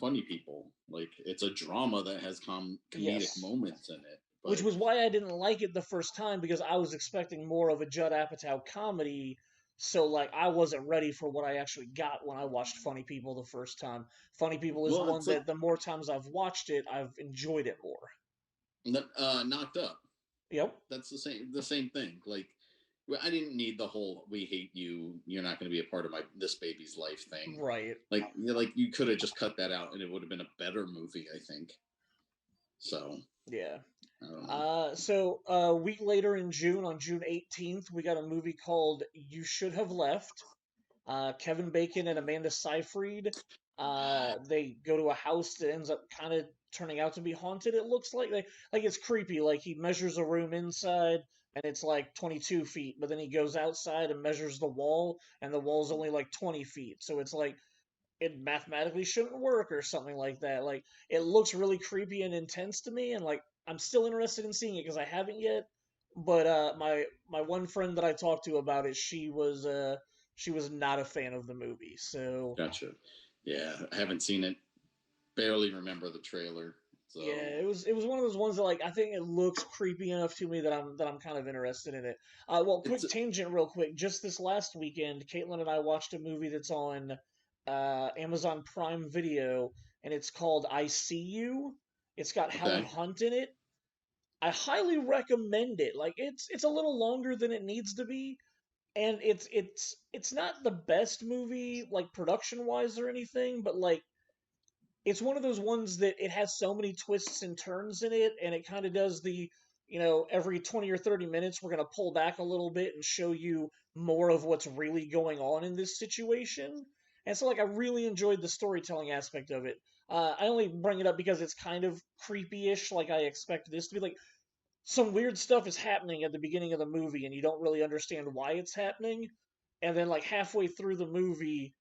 [SPEAKER 2] funny people. Like it's a drama that has comedic
[SPEAKER 1] yes.
[SPEAKER 2] moments in it.
[SPEAKER 1] Which
[SPEAKER 2] But
[SPEAKER 1] was why I didn't like it the first time because I was expecting more of a Judd Apatow comedy. So like I wasn't ready for what I actually got when I watched Funny People the first time. Funny People is
[SPEAKER 2] well,
[SPEAKER 1] one
[SPEAKER 2] it's like
[SPEAKER 1] that the more times I've watched it, I've enjoyed it more.
[SPEAKER 2] Knocked Up.
[SPEAKER 1] Yep.
[SPEAKER 2] That's the same thing. Like I didn't need the whole "we hate you, you're not going to be a part of my this baby's life" thing.
[SPEAKER 1] Right.
[SPEAKER 2] Like you could have just cut that out, and it would have been a better movie, I think. So
[SPEAKER 1] Yeah.
[SPEAKER 2] I don't know.
[SPEAKER 1] So a week later in June, on June 18th, we got a movie called You Should Have Left. Kevin Bacon and Amanda Seyfried. They go to a house that ends up kind of turning out to be haunted. It looks like it's creepy. Like he measures a room inside and it's like 22 feet, but then he goes outside and measures the wall and the wall's only like 20 feet. So it's like it mathematically shouldn't work or something like that. Like it looks really creepy and intense to me, and like I'm still interested in seeing it because I haven't yet. But my one friend that I talked to about it, she was not a fan of the movie. So
[SPEAKER 2] Gotcha. Yeah, I haven't seen it. Barely remember the trailer.
[SPEAKER 1] yeah,
[SPEAKER 2] So
[SPEAKER 1] it was one of those ones that like I think it looks creepy enough to me that I'm kind of interested in it. Well,
[SPEAKER 2] it's
[SPEAKER 1] quick tangent, real quick. Just this last weekend, Caitlin and I watched a movie that's on Amazon Prime Video, and it's called I See You. It's got Helen
[SPEAKER 2] okay.
[SPEAKER 1] Hunt in it. I highly recommend it. Like it's a little longer than it needs to be, and it's not the best movie like production wise or anything, but like it's one of those ones that it has so many twists and turns in it, and it kind of does every 20 or 30 minutes we're going to pull back a little bit and show you more of what's really going on in this situation. And so like I really enjoyed the storytelling aspect of it. I only bring it up because it's kind of creepy-ish, like I expect this to be. Like some weird stuff is happening at the beginning of the movie and you don't really understand why it's happening, and then like halfway through the movie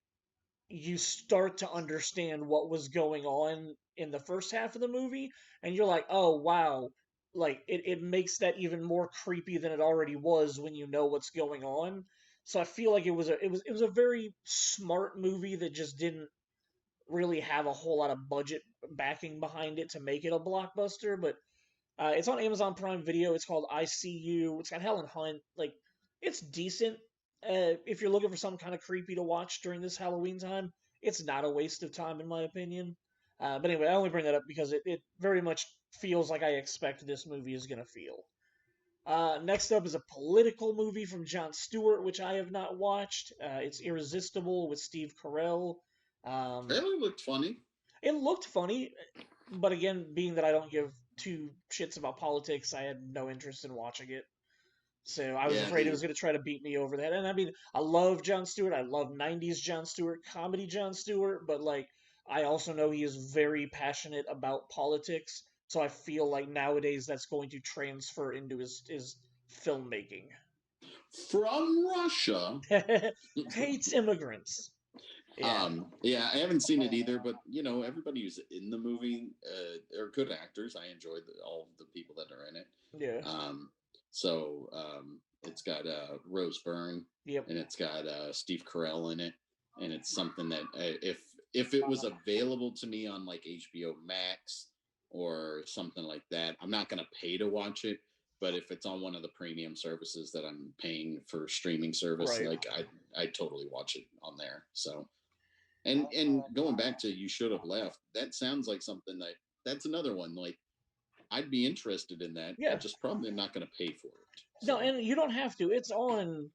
[SPEAKER 1] you start to understand what was going on in the first half of the movie, and you're like, oh wow, like it makes that even more creepy than it already was when you know what's going on. So I feel like it was a very smart movie that just didn't really have a whole lot of budget backing behind it to make it a blockbuster. But it's on Amazon Prime Video. It's called I See You. It's got Helen Hunt. Like it's decent. If you're looking for something kind of creepy to watch during this Halloween time, it's not a waste of time in my opinion. But anyway, I only bring that up because it very much feels like I expect this movie is gonna feel. Next up is a political movie from Jon Stewart, which I have not watched. It's Irresistible with Steve Carell. Um,
[SPEAKER 2] Trailer looked funny.
[SPEAKER 1] it looked funny, but again, being that I don't give two shits about politics, I had no interest in watching it. So I was
[SPEAKER 2] Yeah,
[SPEAKER 1] afraid it was going to try to beat me over that. And I mean, I love Jon Stewart. I love 90s Jon Stewart, comedy Jon Stewart, but like I also know he is very passionate about politics. So I feel like nowadays that's going to transfer into his filmmaking.
[SPEAKER 2] from Russia.
[SPEAKER 1] Hates immigrants. Yeah.
[SPEAKER 2] Yeah, I haven't seen it either, but everybody who's in the movie are good actors. I enjoyed all the people that are in it.
[SPEAKER 1] Yeah.
[SPEAKER 2] So it's got Rose Byrne
[SPEAKER 1] Yep.
[SPEAKER 2] and it's got Steve Carell in it, and it's something that if if it was available to me on like HBO Max or something like that, I'm not going to pay to watch it. But if it's on one of the premium services that I'm paying for streaming service,
[SPEAKER 1] Right.
[SPEAKER 2] like I totally watch it on there. So, and going back to You Should Have Left, that sounds like something that's another one. Like I'd be interested in that. I
[SPEAKER 1] Yeah.
[SPEAKER 2] just probably am not going to pay for it.
[SPEAKER 1] No,
[SPEAKER 2] So,
[SPEAKER 1] and you don't have to. It's on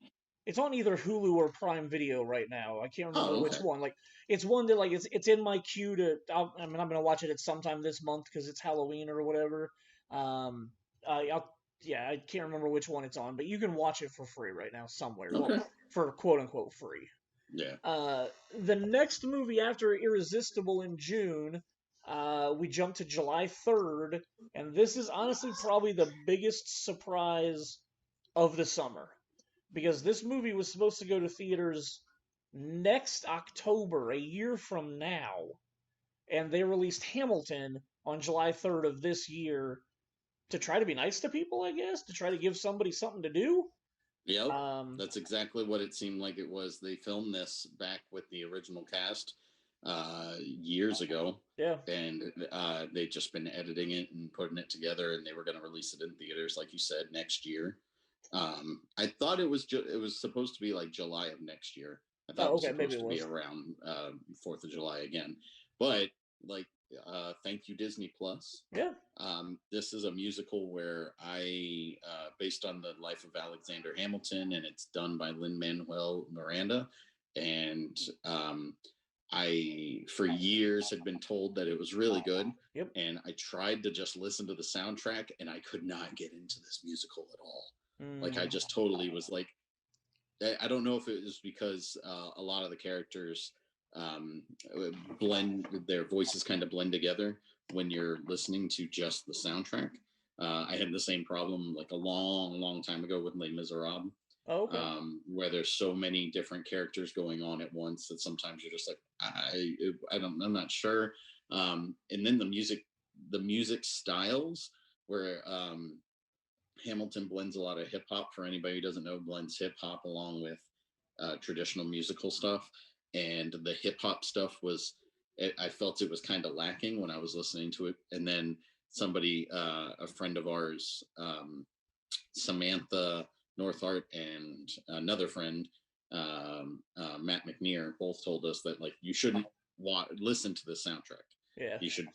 [SPEAKER 1] either Hulu or Prime Video right now. I can't remember
[SPEAKER 2] oh,
[SPEAKER 1] which
[SPEAKER 2] okay.
[SPEAKER 1] one. Like it's one that like it's in my queue to. I mean, I'm gonna watch it at sometime this month because it's Halloween or whatever. Um, I'll yeah, I can't remember which one it's on, but you can watch it for free right now somewhere. Well,
[SPEAKER 2] Okay.
[SPEAKER 1] for quote unquote free.
[SPEAKER 2] Yeah.
[SPEAKER 1] The next movie after Irresistible in June, we jump to July 3rd, and this is honestly probably the biggest surprise of the summer because this movie was supposed to go to theaters next October, a year from now, and they released Hamilton on July 3rd of this year to try to be nice to people, I guess, to try to give somebody something to do.
[SPEAKER 2] Yep.
[SPEAKER 1] Um,
[SPEAKER 2] That's exactly what it seemed like it was. They filmed this back with the original cast years ago,
[SPEAKER 1] yeah.
[SPEAKER 2] and they'd just been editing it and putting it together, and they were going to release it in theaters, like you said, next year. I thought it was supposed to be like July of next year. I thought it
[SPEAKER 1] Oh,
[SPEAKER 2] was
[SPEAKER 1] okay, maybe
[SPEAKER 2] supposed
[SPEAKER 1] it
[SPEAKER 2] to be
[SPEAKER 1] was.
[SPEAKER 2] around 4th of July again, but like thank you Disney Plus.
[SPEAKER 1] Yeah.
[SPEAKER 2] This is a musical where based on the life of Alexander Hamilton, and it's done by Lin Manuel Miranda. And I, for years, had been told that it was really good.
[SPEAKER 1] Yep.
[SPEAKER 2] And I tried to just listen to the soundtrack, and I could not get into this musical at all. Like, I just totally was like, I don't know if it was because a lot of the characters blend, their voices kind of blend together when you're listening to just the soundtrack. I had the same problem like a long time ago with Les Miserables,
[SPEAKER 1] Oh, okay.
[SPEAKER 2] where there's so many different characters going on at once that sometimes you're just like, I'm not sure. And then the music styles where Hamilton blends a lot of hip hop. For anybody who doesn't know, blends hip hop along with traditional musical stuff. And the hip hop stuff I felt it was kind of lacking when I was listening to it. And then somebody, a friend of ours, Samantha Northart, and another friend, Matt McNear, both told us that like you shouldn't listen to the soundtrack.
[SPEAKER 1] Yeah.
[SPEAKER 2] You should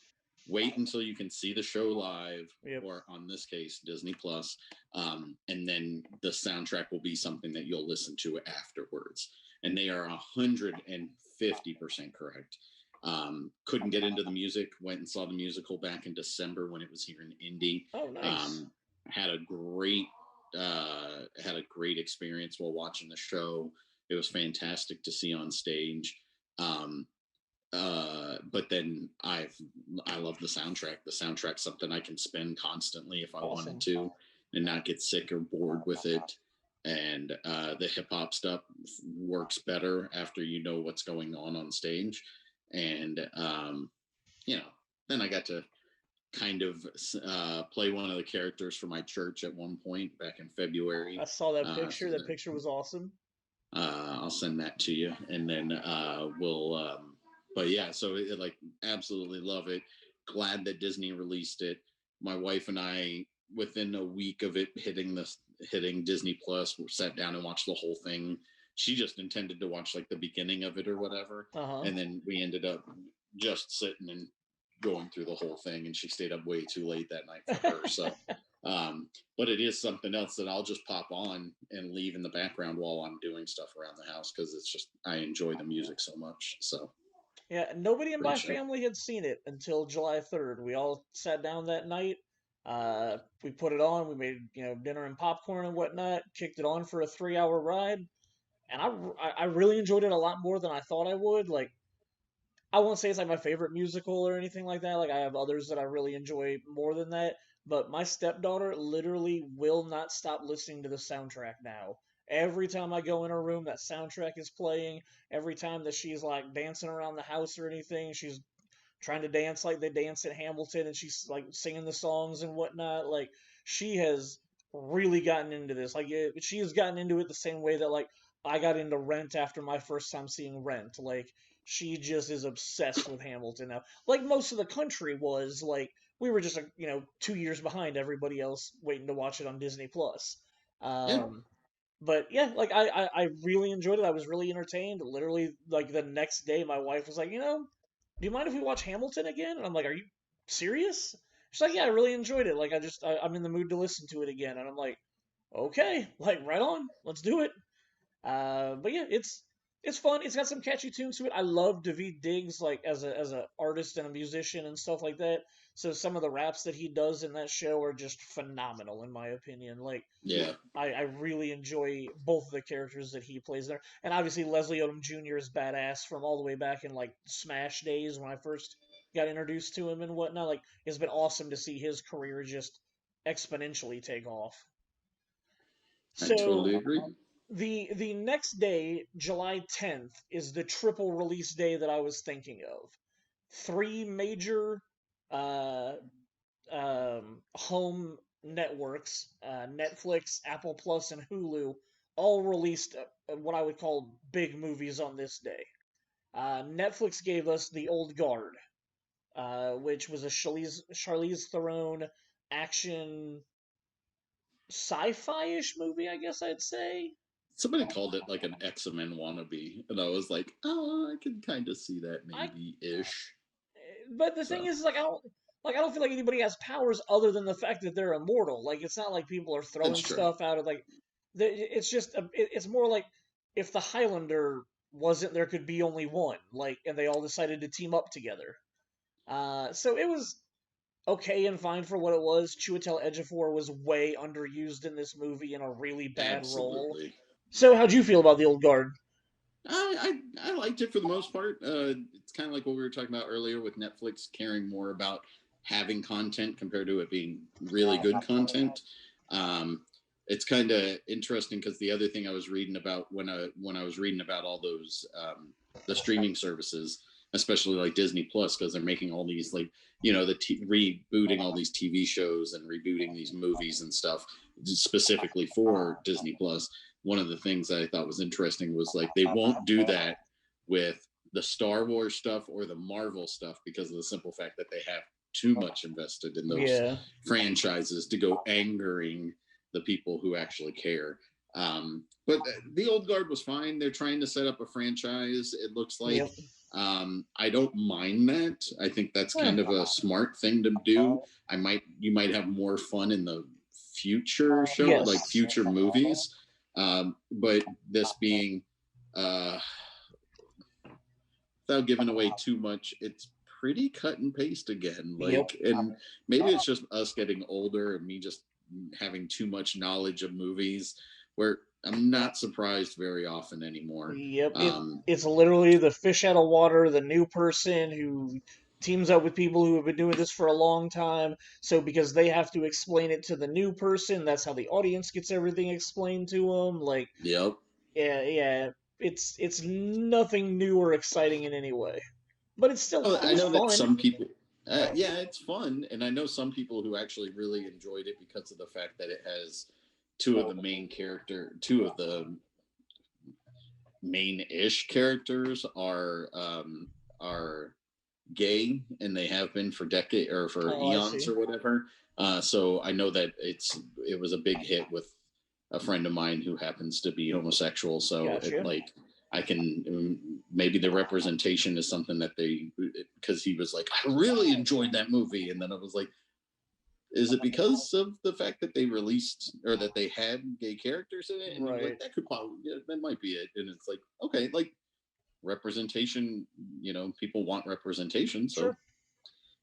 [SPEAKER 2] wait until you can see the show live,
[SPEAKER 1] Yep.
[SPEAKER 2] or on this case Disney Plus, and then the soundtrack will be something that you'll listen to afterwards. And they are 150% correct. Couldn't get into the music. Went and saw the musical back in December when it was here in Indy.
[SPEAKER 1] Oh, nice.
[SPEAKER 2] Had a great experience while watching the show. It was fantastic to see on stage. But then I love the soundtrack. The soundtrack's something I can spin constantly if I wanted to, and not get sick or bored with it. And the hip hop stuff works better after you know what's going on stage. And then I got to kind of play one of the characters for my church at one point back in February.
[SPEAKER 1] I saw that picture. That picture was awesome.
[SPEAKER 2] I'll send that to you, and then we'll. But yeah, so like absolutely love it. Glad that Disney released it. My wife and I, within a week of it hitting Disney Plus, sat down and watched the whole thing. She just intended to watch like the beginning of it or whatever, and then we ended up just sitting and going through the whole thing, and she stayed up way too late that night for her. So but it is something else that I'll just pop on and leave in the background while I'm doing stuff around the house, because it's just I enjoy the music so much. So
[SPEAKER 1] yeah, nobody in my family had seen it until July 3rd. We all sat down that night. We put it on. We made dinner and popcorn and whatnot. Kicked it on for a 3-hour ride, and I really enjoyed it a lot more than I thought I would. Like, I won't say it's like my favorite musical or anything like that. Like, I have others that I really enjoy more than that. But my stepdaughter literally will not stop listening to the soundtrack now. Every time I go in her room, that soundtrack is playing. Every time that she's like dancing around the house or anything, she's trying to dance like they dance at Hamilton, and she's like singing the songs and whatnot. Like, she has really gotten into this. Like, she has gotten into it the same way that like I got into Rent after my first time seeing Rent. Like, She just is obsessed with Hamilton now. Like most of the country was. Like we were just 2 years behind everybody else, waiting to watch it on Disney Plus.
[SPEAKER 2] Yeah.
[SPEAKER 1] But yeah, like I really enjoyed it. I was really entertained. Literally, like the next day, my wife was like, do you mind if we watch Hamilton again? And I'm like, are you serious? She's like, yeah, I really enjoyed it. Like I'm in the mood to listen to it again. And I'm like, okay, like right on, let's do it. But yeah, it's fun. It's got some catchy tunes to it. I love Daveed Diggs like as a artist and a musician and stuff like that. So some of the raps that he does in that show are just phenomenal in my opinion. Like
[SPEAKER 2] Yeah.
[SPEAKER 1] I really enjoy both of the characters that he plays there. And obviously Leslie Odom Jr. is badass from all the way back in like Smash days when I first got introduced to him and whatnot. Like it's been awesome to see his career just exponentially take off.
[SPEAKER 2] I
[SPEAKER 1] So
[SPEAKER 2] totally agree.
[SPEAKER 1] the next day, July 10th, is the triple release day that I was thinking of. Three major uh, home networks, Netflix, Apple Plus, and Hulu, all released what I would call big movies on this day. Netflix gave us The Old Guard, which was a Charlize Theron action sci-fi-ish movie, I guess I'd say.
[SPEAKER 2] Somebody called it like an X-Men wannabe, and I was like, oh, I can kind of see that
[SPEAKER 1] I
[SPEAKER 2] maybe ish.
[SPEAKER 1] But the thing
[SPEAKER 2] So
[SPEAKER 1] is, I don't feel like anybody has powers other than the fact that they're immortal. Like, it's not like people are
[SPEAKER 2] that's
[SPEAKER 1] throwing
[SPEAKER 2] true.
[SPEAKER 1] stuff out of like. It's just it's more like if the Highlander wasn't, there could be only one. Like, and they all decided to team up together. So it was okay and fine for what it was. Chiwetel Ejiofor was way underused in this movie in a really bad role.
[SPEAKER 2] Absolutely.
[SPEAKER 1] So how'd you feel about the Old Guard?
[SPEAKER 2] I liked it for the most part. It's kind of like what we were talking about earlier with Netflix caring more about having content compared to it being really good content. Um, it's kind of interesting because the other thing I was reading about when I was reading about all those the streaming services, especially like Disney Plus, because they're making all these like rebooting all these TV shows and rebooting these movies and stuff specifically for Disney Plus. One of the things that I thought was interesting was like they won't do that with the Star Wars stuff or the Marvel stuff because of the simple fact that they have too much invested in those
[SPEAKER 1] Yeah.
[SPEAKER 2] franchises to go angering the people who actually care. But the Old Guard was fine. They're trying to set up a franchise. It looks like
[SPEAKER 1] Yep.
[SPEAKER 2] I don't mind that. I think that's
[SPEAKER 1] Eh.
[SPEAKER 2] kind of a smart thing to do. You might have more fun in the future show, like
[SPEAKER 1] Yes.
[SPEAKER 2] future movies. But this being, without giving away too much, it's pretty cut and paste again.
[SPEAKER 1] Yep.
[SPEAKER 2] Like, and maybe it's just us getting older and me just having too much knowledge of movies where I'm not surprised very often anymore.
[SPEAKER 1] Yep,
[SPEAKER 2] Um,
[SPEAKER 1] it's literally the fish out of water, the new person who teams up with people who have been doing this for a long time. So because they have to explain it to the new person, that's how the audience gets everything explained to them. Like,
[SPEAKER 2] yep.
[SPEAKER 1] yeah, it's nothing new or exciting in any way, but
[SPEAKER 2] Well,
[SPEAKER 1] it
[SPEAKER 2] I
[SPEAKER 1] was
[SPEAKER 2] know that
[SPEAKER 1] fun.
[SPEAKER 2] some people, yeah, it's fun, and I know some people who actually really enjoyed it because of the fact that it has two of the main-ish characters are gay, and they have been for decade or for
[SPEAKER 1] Oh, I
[SPEAKER 2] eons
[SPEAKER 1] see.
[SPEAKER 2] or whatever. So I know that it was a big hit with a friend of mine who happens to be homosexual. So it
[SPEAKER 1] Gotcha.
[SPEAKER 2] like I can maybe the representation is something that they because he was like I really enjoyed that movie, and then I was like, is it because of the fact that they released or that they had gay characters in it? And he was like,
[SPEAKER 1] Right.
[SPEAKER 2] that could probably that might be it. And it's like okay, like representation. People want representation, so
[SPEAKER 1] Sure.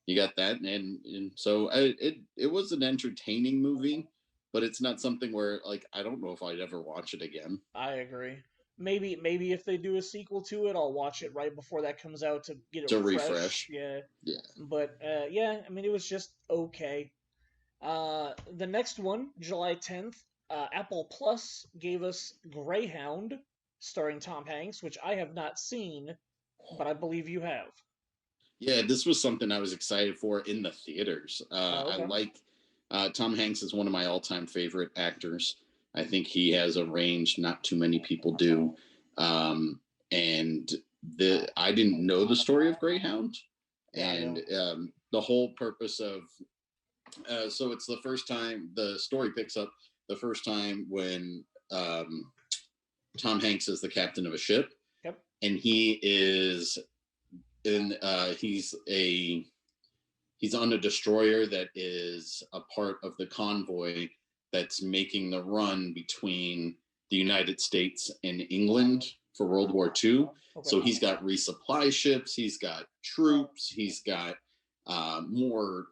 [SPEAKER 2] you got that, and so it was an entertaining movie, but it's not something where like I don't know if I'd ever watch it again
[SPEAKER 1] I agree. Maybe if they do a sequel to it, I'll watch it right before that comes out to get it
[SPEAKER 2] to
[SPEAKER 1] fresh.
[SPEAKER 2] refresh.
[SPEAKER 1] Yeah.
[SPEAKER 2] Yeah,
[SPEAKER 1] But yeah, I mean it was just okay. The next one, July 10th, Apple Plus gave us Greyhound, starring Tom Hanks, which I have not seen, but I believe you have.
[SPEAKER 2] yeah. This was something I was excited for in the theaters.
[SPEAKER 1] Oh,
[SPEAKER 2] I
[SPEAKER 1] okay.
[SPEAKER 2] like Tom Hanks is one of my all-time favorite actors. I think he has a range not too many people do, and I didn't know the story of Greyhound,
[SPEAKER 1] Yeah, I
[SPEAKER 2] and
[SPEAKER 1] don't.
[SPEAKER 2] the whole purpose of so it's the first time the story picks up the first time when Tom Hanks is the captain of a ship,
[SPEAKER 1] Yep.
[SPEAKER 2] and he is in he's on a destroyer that is a part of the convoy that's making the run between the United States and England for World War II.
[SPEAKER 1] Okay.
[SPEAKER 2] So he's got resupply ships, he's got troops, he's got more.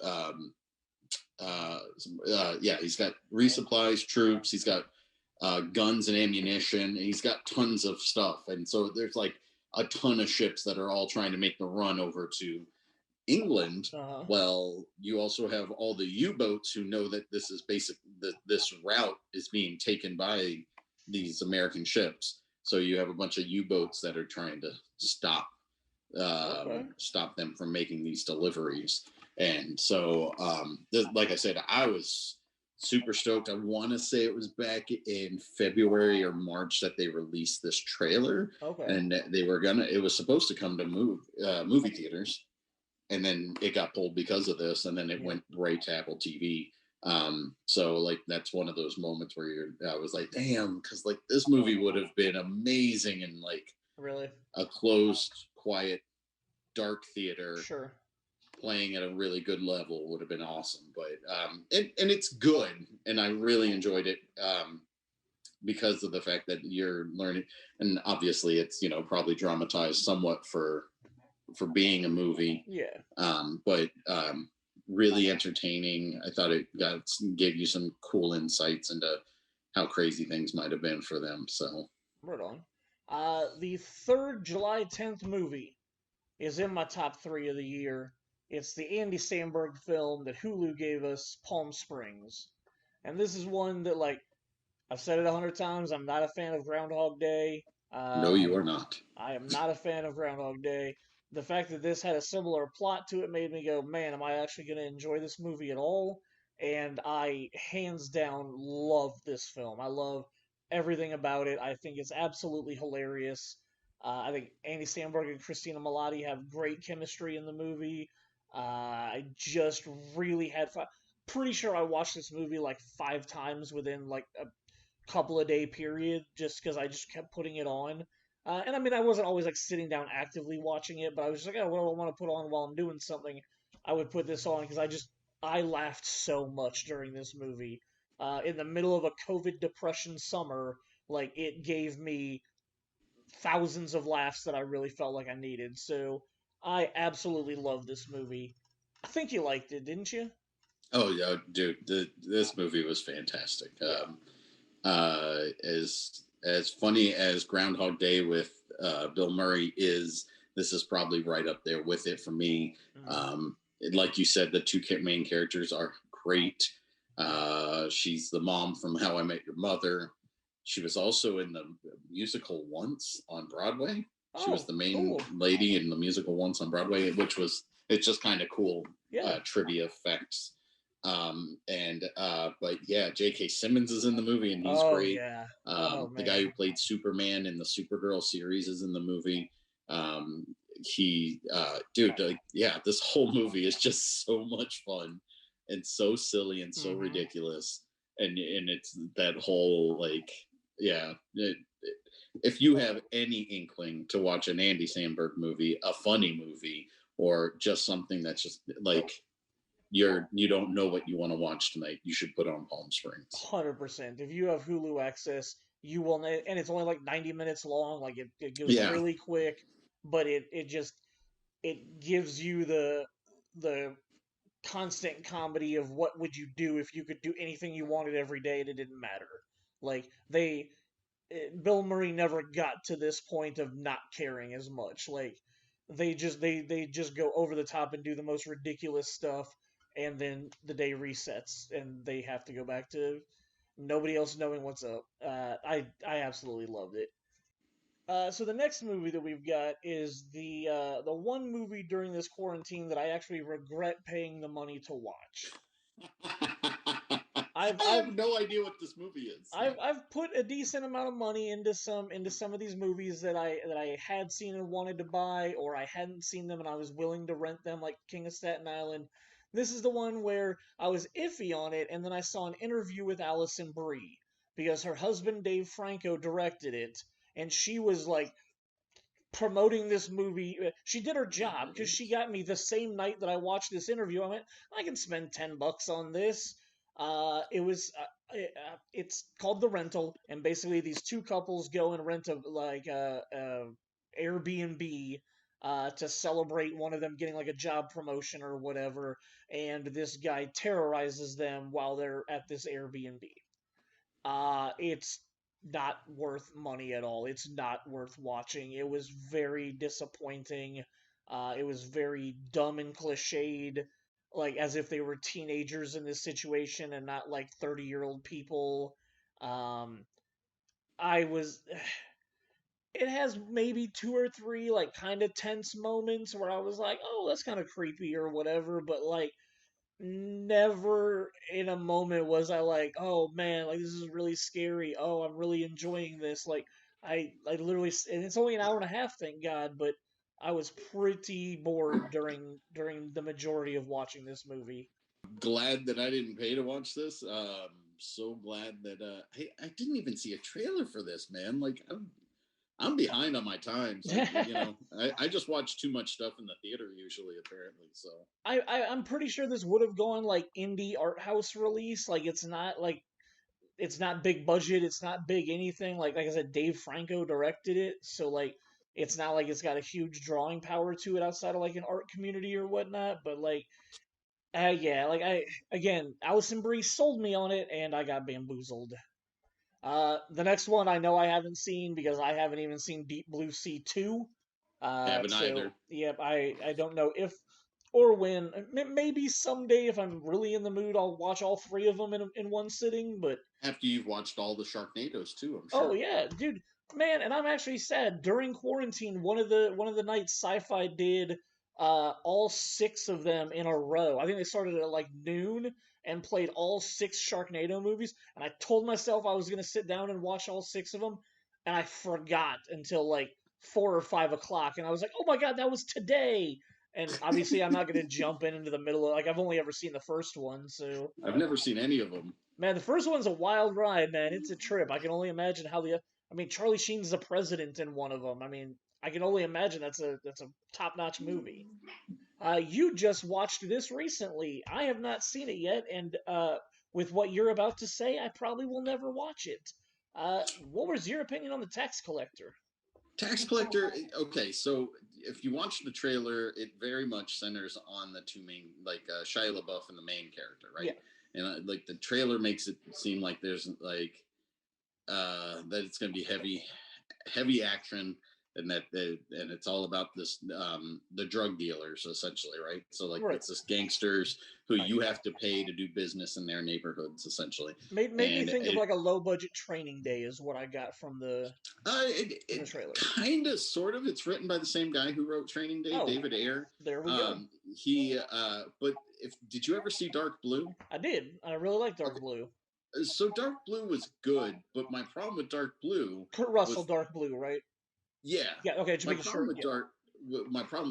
[SPEAKER 2] Yeah, he's got resupplies, troops, he's got guns and ammunition, and he's got tons of stuff. And so there's like a ton of ships that are all trying to make the run over to England.
[SPEAKER 1] Uh-huh.
[SPEAKER 2] Well, you also have all the U-boats who know that this is that this route is being taken by these American ships. So you have a bunch of U-boats that are trying to stop them from making these deliveries. And so, like I said, I was super stoked. I want to say it was back in February or March that they released this trailer, and it was supposed to come to movie theaters, and then it got pulled because of this, and then it went right to Apple TV. So like that's one of those moments where I was like, damn, because like this movie would have been amazing in like
[SPEAKER 1] really
[SPEAKER 2] a closed, quiet, dark theater.
[SPEAKER 1] Sure.
[SPEAKER 2] Playing at a really good level would have been awesome. But and it's good, and I really enjoyed it because of the fact that you're learning, and obviously it's probably dramatized somewhat for being a movie.
[SPEAKER 1] Yeah.
[SPEAKER 2] But really entertaining. I thought it gave you some cool insights into how crazy things might have been for them. So
[SPEAKER 1] right on. The third July 10th movie is in my top 3 of the year. It's the Andy Samberg film that Hulu gave us, Palm Springs. And this is one that, like, I've said it 100 times, I'm not a fan of Groundhog Day.
[SPEAKER 2] No, you are not.
[SPEAKER 1] I am not a fan of Groundhog Day. The fact that this had a similar plot to it made me go, man, am I actually going to enjoy this movie at all? And I, hands down, love this film. I love everything about it. I think it's absolutely hilarious. I think Andy Samberg and Christina Milioti have great chemistry in the movie. I just really had fun. Pretty sure I watched this movie like 5 times within like a couple of day period just because I just kept putting it on. And I mean, I wasn't always like sitting down actively watching it, but I was just like, oh, what do I want to put on while I'm doing something? I would put this on because I laughed so much during this movie. In the middle of a COVID depression summer, like it gave me thousands of laughs that I really felt like I needed. So I absolutely love this movie. I think you liked it, didn't you?
[SPEAKER 2] Oh yeah, dude, this movie was fantastic.
[SPEAKER 1] Yeah.
[SPEAKER 2] As funny as Groundhog Day with Bill Murray is, this is probably right up there with it for me. Like you said, the two main characters are great. She's the mom from How I Met Your Mother. She was also in the musical Once on Broadway. She was the main lady in the musical Once on Broadway, which was it's just kind of cool trivia facts. But yeah, J.K. Simmons is in the movie and he's great.
[SPEAKER 1] Yeah.
[SPEAKER 2] The guy who played Superman in the Supergirl series is in the movie. This whole movie is just so much fun and so silly and so ridiculous. And it's that whole like, if you have any inkling to watch an Andy Samberg movie, a funny movie, or just something that's just like you don't know what you want to watch tonight, you should put on Palm Springs.
[SPEAKER 1] 100%. If you have Hulu access, you will, and it's only like 90 minutes long. Like it goes really quick, but it gives you the constant comedy of what would you do if you could do anything you wanted every day and it didn't matter. Like Bill Murray never got to this point of not caring as much. Like they just go over the top and do the most ridiculous stuff, and then the day resets and they have to go back to nobody else knowing what's up. I absolutely loved it. So the next movie that we've got is the one movie during this quarantine that I actually regret paying the money to watch. I've
[SPEAKER 2] I
[SPEAKER 1] I've
[SPEAKER 2] have no idea what this movie is.
[SPEAKER 1] I've put a decent amount of money into some of these movies that I had seen and wanted to buy, or I hadn't seen them and I was willing to rent them, like King of Staten Island. This is the one where I was iffy on it, and then I saw an interview with Alison Brie because her husband Dave Franco directed it, and she was like promoting this movie. She did her job because she got me the same night that I watched this interview. I went, I can spend $10 on this. It's called The Rental, and basically these two couples go and rent a Airbnb to celebrate one of them getting like a job promotion or whatever, and this guy terrorizes them while they're at this Airbnb. It's not worth money at all. It's not worth watching. It was very disappointing. It was very dumb and cliched, like as if they were teenagers in this situation and not like 30-year-old people. Um, I was. It has maybe two or three like kind of tense moments where I was like, "Oh, that's kind of creepy" or whatever, but like never in a moment was I like, oh man, like this is really scary. Oh, I'm really enjoying this. Like I literally, and it's only an hour and a half, thank God, but I was pretty bored during the majority of watching this movie.
[SPEAKER 2] Glad that I didn't pay to watch this. So glad that I didn't even see a trailer for this, man. Like I'm behind on my times. I just watch too much stuff in the theater usually, apparently. So
[SPEAKER 1] I'm pretty sure this would have gone like indie art house release. Like it's not big budget, it's not big anything. Like I said, Dave Franco directed it, so like it's not like it's got a huge drawing power to it outside of like an art community or whatnot. But like, yeah, like I again, Alison Brie sold me on it, and I got bamboozled. The next one I know I haven't seen because I haven't even seen Deep Blue Sea 2.
[SPEAKER 2] haven't
[SPEAKER 1] So
[SPEAKER 2] either.
[SPEAKER 1] yep, I don't know if or when. Maybe someday if I'm really in the mood, I'll watch all three of them in one sitting. But
[SPEAKER 2] After you've watched all the Sharknadoes too, I'm
[SPEAKER 1] oh
[SPEAKER 2] sure.
[SPEAKER 1] yeah, dude, man, and I'm actually sad. During quarantine, one of the nights Sci-Fi did all six of them in a row. I think they started at like noon and played all six Sharknado movies. And I told myself I was gonna sit down and watch all six of them, and I forgot until like 4 or 5 o'clock, and I was like, oh my god, that was today. And obviously, I'm not gonna jump in into the middle of like I've only ever seen the first one, so
[SPEAKER 2] I've never seen any of them.
[SPEAKER 1] man, the first one's a wild ride, man. It's a trip. I can only imagine how the. I mean, Charlie Sheen's the president in one of them. I mean, I can only imagine that's a top notch movie. You just watched this recently. I have not seen it yet, and with what you're about to say, I probably will never watch it. What was your opinion on the Tax Collector?
[SPEAKER 2] Tax Collector. Okay, so if you watch the trailer, it very much centers on the two main, like Shia LaBeouf and the main character,
[SPEAKER 1] Yeah,
[SPEAKER 2] right? And like the trailer makes it seem like there's like that it's going to be heavy action, and and it's all about this the drug dealers essentially, right? So like
[SPEAKER 1] right.
[SPEAKER 2] it's this gangsters who you have to pay to do business in their neighborhoods essentially.
[SPEAKER 1] Made me
[SPEAKER 2] And
[SPEAKER 1] think of like a low budget Training Day is what I got from the
[SPEAKER 2] it
[SPEAKER 1] trailer.
[SPEAKER 2] kind of sort of it's written by the same guy who wrote Training Day,
[SPEAKER 1] Oh,
[SPEAKER 2] David Ayer.
[SPEAKER 1] there we go.
[SPEAKER 2] He but if did you ever see Dark Blue?
[SPEAKER 1] I did. I really like Dark
[SPEAKER 2] Okay,
[SPEAKER 1] Blue.
[SPEAKER 2] so Dark Blue was good, but my problem with Dark Blue
[SPEAKER 1] Kurt Russell,
[SPEAKER 2] was,
[SPEAKER 1] Dark Blue, right?
[SPEAKER 2] yeah,
[SPEAKER 1] Yeah. Okay, just
[SPEAKER 2] my
[SPEAKER 1] making
[SPEAKER 2] problem
[SPEAKER 1] sure.
[SPEAKER 2] with
[SPEAKER 1] Yeah.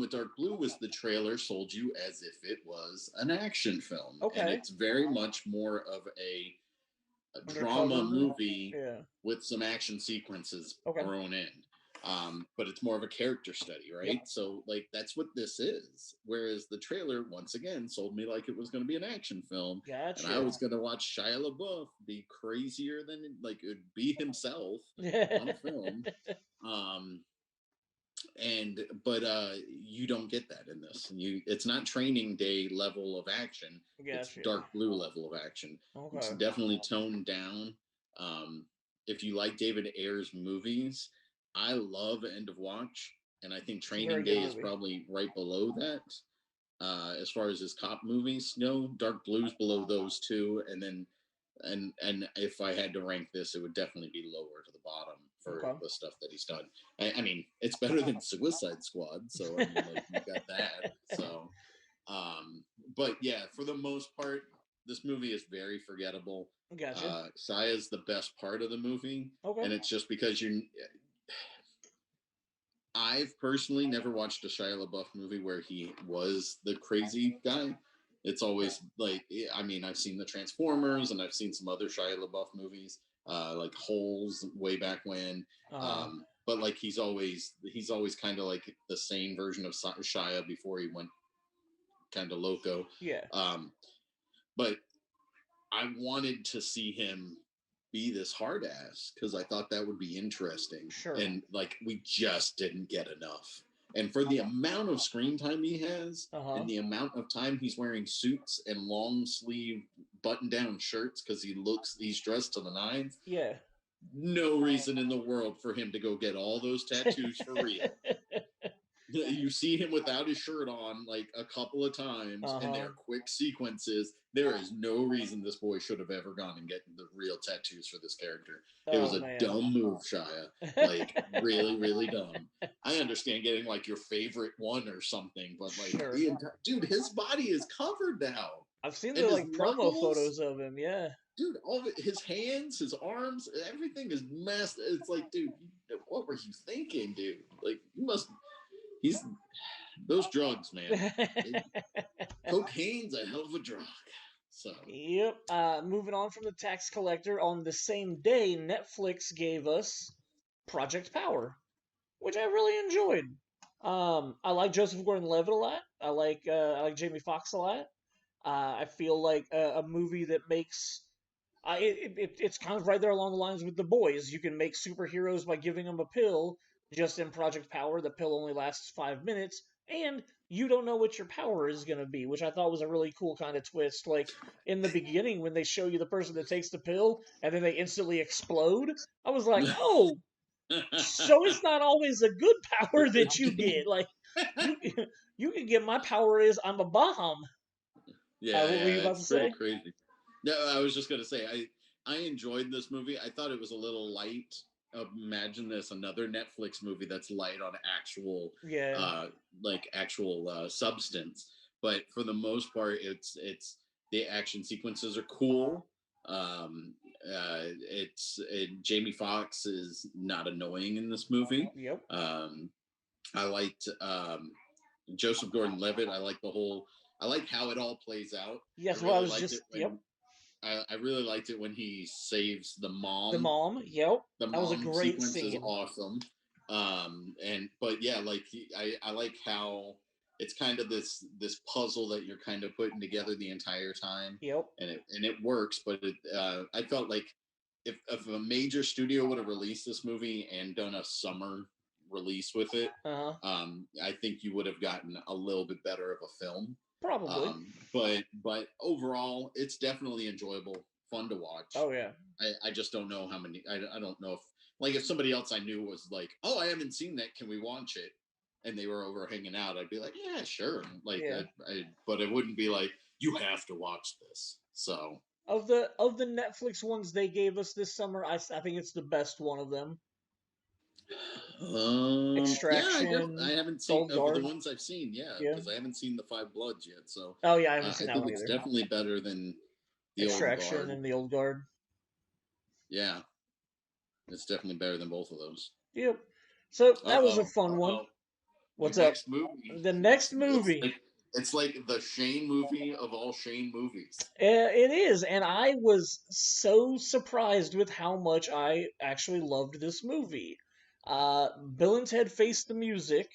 [SPEAKER 2] Dark Blue was the trailer sold you as if it was an action film, and
[SPEAKER 1] Okay.
[SPEAKER 2] it's very much more of a drama
[SPEAKER 1] Undercover.
[SPEAKER 2] movie
[SPEAKER 1] Yeah.
[SPEAKER 2] with some action sequences
[SPEAKER 1] Okay.
[SPEAKER 2] thrown in. But it's more of a character study, right?
[SPEAKER 1] Yep.
[SPEAKER 2] So like that's what this is. Whereas the trailer once again sold me like it was going to be an action film, and I
[SPEAKER 1] Gotcha.
[SPEAKER 2] was going to watch Shia LaBeouf be crazier than like it would be himself on
[SPEAKER 1] Yeah.
[SPEAKER 2] film. Um, and but you don't get that in this. It's not Training Day level of action. It's
[SPEAKER 1] Gotcha.
[SPEAKER 2] Dark Blue level of action. It's
[SPEAKER 1] Okay.
[SPEAKER 2] definitely toned down. If you like David Ayer's movies, I love End of Watch, and I think
[SPEAKER 1] Very
[SPEAKER 2] Training
[SPEAKER 1] good
[SPEAKER 2] Day is
[SPEAKER 1] movie.
[SPEAKER 2] probably right below that. As far as his cop movies go, Dark Blue's below those two, and then and if I had to rank this, it would definitely be lower to the bottom for
[SPEAKER 1] Okay.
[SPEAKER 2] the stuff that he's done. I mean, it's better than Suicide Squad, so I mean, like you got that. So, but yeah, for the most part, this movie is very forgettable.
[SPEAKER 1] Gotcha.
[SPEAKER 2] Shia is the best part of the movie,
[SPEAKER 1] Okay.
[SPEAKER 2] and it's just because you're. I've personally never watched a Shia LaBeouf movie where he was the crazy guy. It's always like, I mean, I've seen the Transformers and I've seen some other Shia LaBeouf movies, like Holes way back when.
[SPEAKER 1] Uh,
[SPEAKER 2] But like he's always kind of like the sane version of Shia before he went kind of loco.
[SPEAKER 1] yeah.
[SPEAKER 2] Um, but I wanted to see him be this hard ass because I thought that would be interesting.
[SPEAKER 1] Sure.
[SPEAKER 2] And like we just didn't get enough. And for the amount of screen time he has and the amount of time he's wearing suits and long sleeve button down shirts because he's dressed to the nines.
[SPEAKER 1] Yeah.
[SPEAKER 2] No reason in the world for him to go get all those tattoos for real. You see him without his shirt on like a couple of times, and they're quick sequences. There is no reason this boy should have ever gone and gotten the real tattoos for this character. It was a dumb move, Shia. Like really, really dumb. I understand getting like your favorite one or something, but like,
[SPEAKER 1] Sure.
[SPEAKER 2] Dude, his body is covered now.
[SPEAKER 1] I've seen the like promo photos of him. Yeah.
[SPEAKER 2] Dude, all of it, his hands, his arms, everything is messed. It's like, dude, what were you thinking, dude? Like, you must. He's those drugs, man. Cocaine's a hell of a drug. So
[SPEAKER 1] yep. Moving on from the tax collector, on the same day, Netflix gave us Project Power, which I really enjoyed. I like Joseph Gordon-Levitt a lot. I like Jamie Foxx a lot. I feel like a movie that makes it's kind of right there along the lines with The Boys. You can make superheroes by giving them a pill. Just in Project Power, the pill only lasts 5 minutes, and you don't know what your power is going to be, which I thought was a really cool kind of twist. Like, in the beginning, when they show you the person that takes the pill, and then they instantly explode, I was like, oh, so it's not always a good power that you get. Like, you can get my power is I'm a bomb.
[SPEAKER 2] Yeah,
[SPEAKER 1] what were you about to say?
[SPEAKER 2] Crazy. No, I was just going to say, I enjoyed this movie. I thought it was a little light. Imagine this, another Netflix movie that's light on actual substance, but for the most part it's the action sequences are cool. Jamie Foxx is not annoying in this movie.
[SPEAKER 1] Yep.
[SPEAKER 2] I liked Joseph Gordon-Levitt. I like how it all plays out.
[SPEAKER 1] Yes, well, I was just
[SPEAKER 2] I really liked it when he saves the mom.
[SPEAKER 1] The mom, yep.
[SPEAKER 2] The mom
[SPEAKER 1] that was a great
[SPEAKER 2] sequence
[SPEAKER 1] scene.
[SPEAKER 2] is awesome. But yeah, like I like how it's kind of this puzzle that you're kind of putting together the entire time.
[SPEAKER 1] Yep.
[SPEAKER 2] And it works, but I felt like if a major studio would have released this movie and done a summer release with it, I think you would have gotten a little bit better of a film.
[SPEAKER 1] Probably.
[SPEAKER 2] But overall, it's definitely enjoyable, fun to watch.
[SPEAKER 1] Oh yeah.
[SPEAKER 2] I just don't know how many. I don't know if somebody else I knew was like, oh, I haven't seen that. Can we watch it? And they were over hanging out. I'd be like, yeah, sure. Like, yeah. But it wouldn't be like you have to watch this. So
[SPEAKER 1] of the Netflix ones they gave us this summer, I think it's the best one of them. Extraction.
[SPEAKER 2] Yeah, I haven't seen of the ones I've seen. Yeah, because I haven't seen the Five Bloods yet. So
[SPEAKER 1] I haven't seen that one
[SPEAKER 2] either.
[SPEAKER 1] It's
[SPEAKER 2] definitely better than the
[SPEAKER 1] Extraction
[SPEAKER 2] Old Guard.
[SPEAKER 1] and the Old Guard.
[SPEAKER 2] Yeah, it's definitely better than both of those.
[SPEAKER 1] Yep. So that was a fun one. What's up? The next movie.
[SPEAKER 2] It's like the Shane movie of all Shane movies.
[SPEAKER 1] It is, and I was so surprised with how much I actually loved this movie. Bill and Ted Face the Music.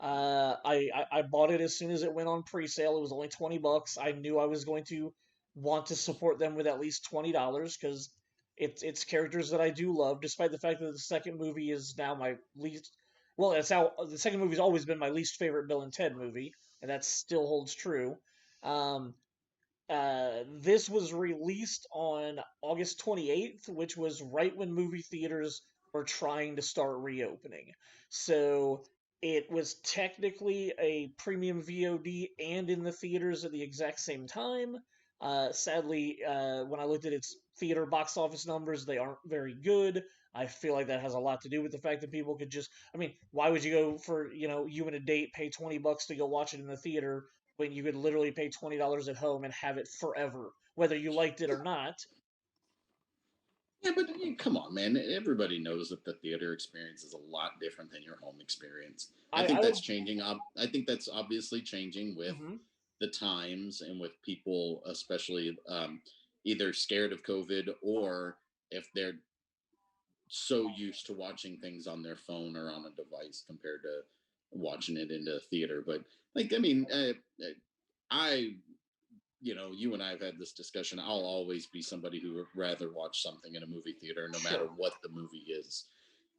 [SPEAKER 1] I bought it as soon as it went on pre-sale. It was only $20. I knew I was going to want to support them with at least $20 because it's characters that I do love, despite the fact that the second movie is now my least. Well, that's how the second movie's always been my least favorite Bill and Ted movie, and that still holds true. This was released on August 28th, which was right when movie theaters were trying to start reopening. So it was technically a premium VOD and in the theaters at the exact same time. Sadly, when I looked at its theater box office numbers, they aren't very good. I feel like that has a lot to do with the fact that people could just, I mean, why would you go for, you and a date pay $20 to go watch it in the theater when you could literally pay $20 at home and have it forever, whether you liked it or not?
[SPEAKER 2] Yeah, but come on, man. Everybody knows that the theater experience is a lot different than your home experience. I think
[SPEAKER 1] I
[SPEAKER 2] that's
[SPEAKER 1] would,
[SPEAKER 2] changing. I think that's obviously changing with
[SPEAKER 1] hmm
[SPEAKER 2] the times and with people, especially either scared of COVID or if they're so used to watching things on their phone or on a device compared to watching it in the theater. But like, I mean, I you and I have had this discussion. I'll always be somebody who would rather watch something in a movie theater, no matter
[SPEAKER 1] sure,
[SPEAKER 2] what the movie is,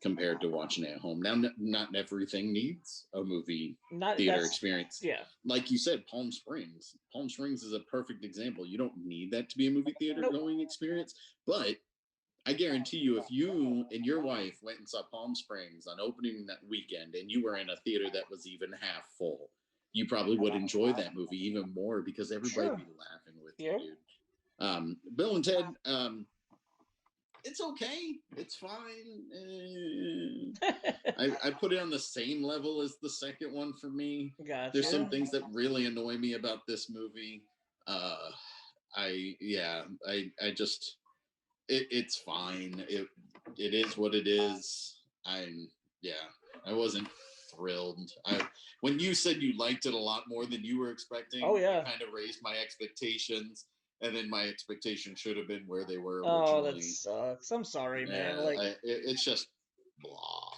[SPEAKER 2] compared to watching it at home. Now, not everything needs a movie
[SPEAKER 1] not
[SPEAKER 2] theater
[SPEAKER 1] that's,
[SPEAKER 2] experience.
[SPEAKER 1] yeah,
[SPEAKER 2] Like you said, Palm Springs. Palm Springs is a perfect example. You don't need that to be a movie theater
[SPEAKER 1] nope,
[SPEAKER 2] going experience, but I guarantee you, if you and your wife went and saw Palm Springs on opening that weekend and you were in a theater that was even half full, you probably would enjoy that movie even more because everybody'd
[SPEAKER 1] sure,
[SPEAKER 2] be laughing with you,
[SPEAKER 1] yeah.
[SPEAKER 2] dude. Bill and Ted, it's okay. It's fine. I put it on the same level as the second one for me. There's some
[SPEAKER 1] Gotcha.
[SPEAKER 2] things that really annoy me about this movie. Uh, I just it's fine. It is what it is. I'm yeah. I wasn't thrilled. I When you said you liked it a lot more than you were
[SPEAKER 1] Oh
[SPEAKER 2] expecting, it
[SPEAKER 1] yeah.
[SPEAKER 2] kind of raised my expectations, and then my expectations should have been where they were
[SPEAKER 1] Oh, that
[SPEAKER 2] originally.
[SPEAKER 1] sucks. I'm sorry, man.
[SPEAKER 2] Yeah,
[SPEAKER 1] Like,
[SPEAKER 2] it's just blah.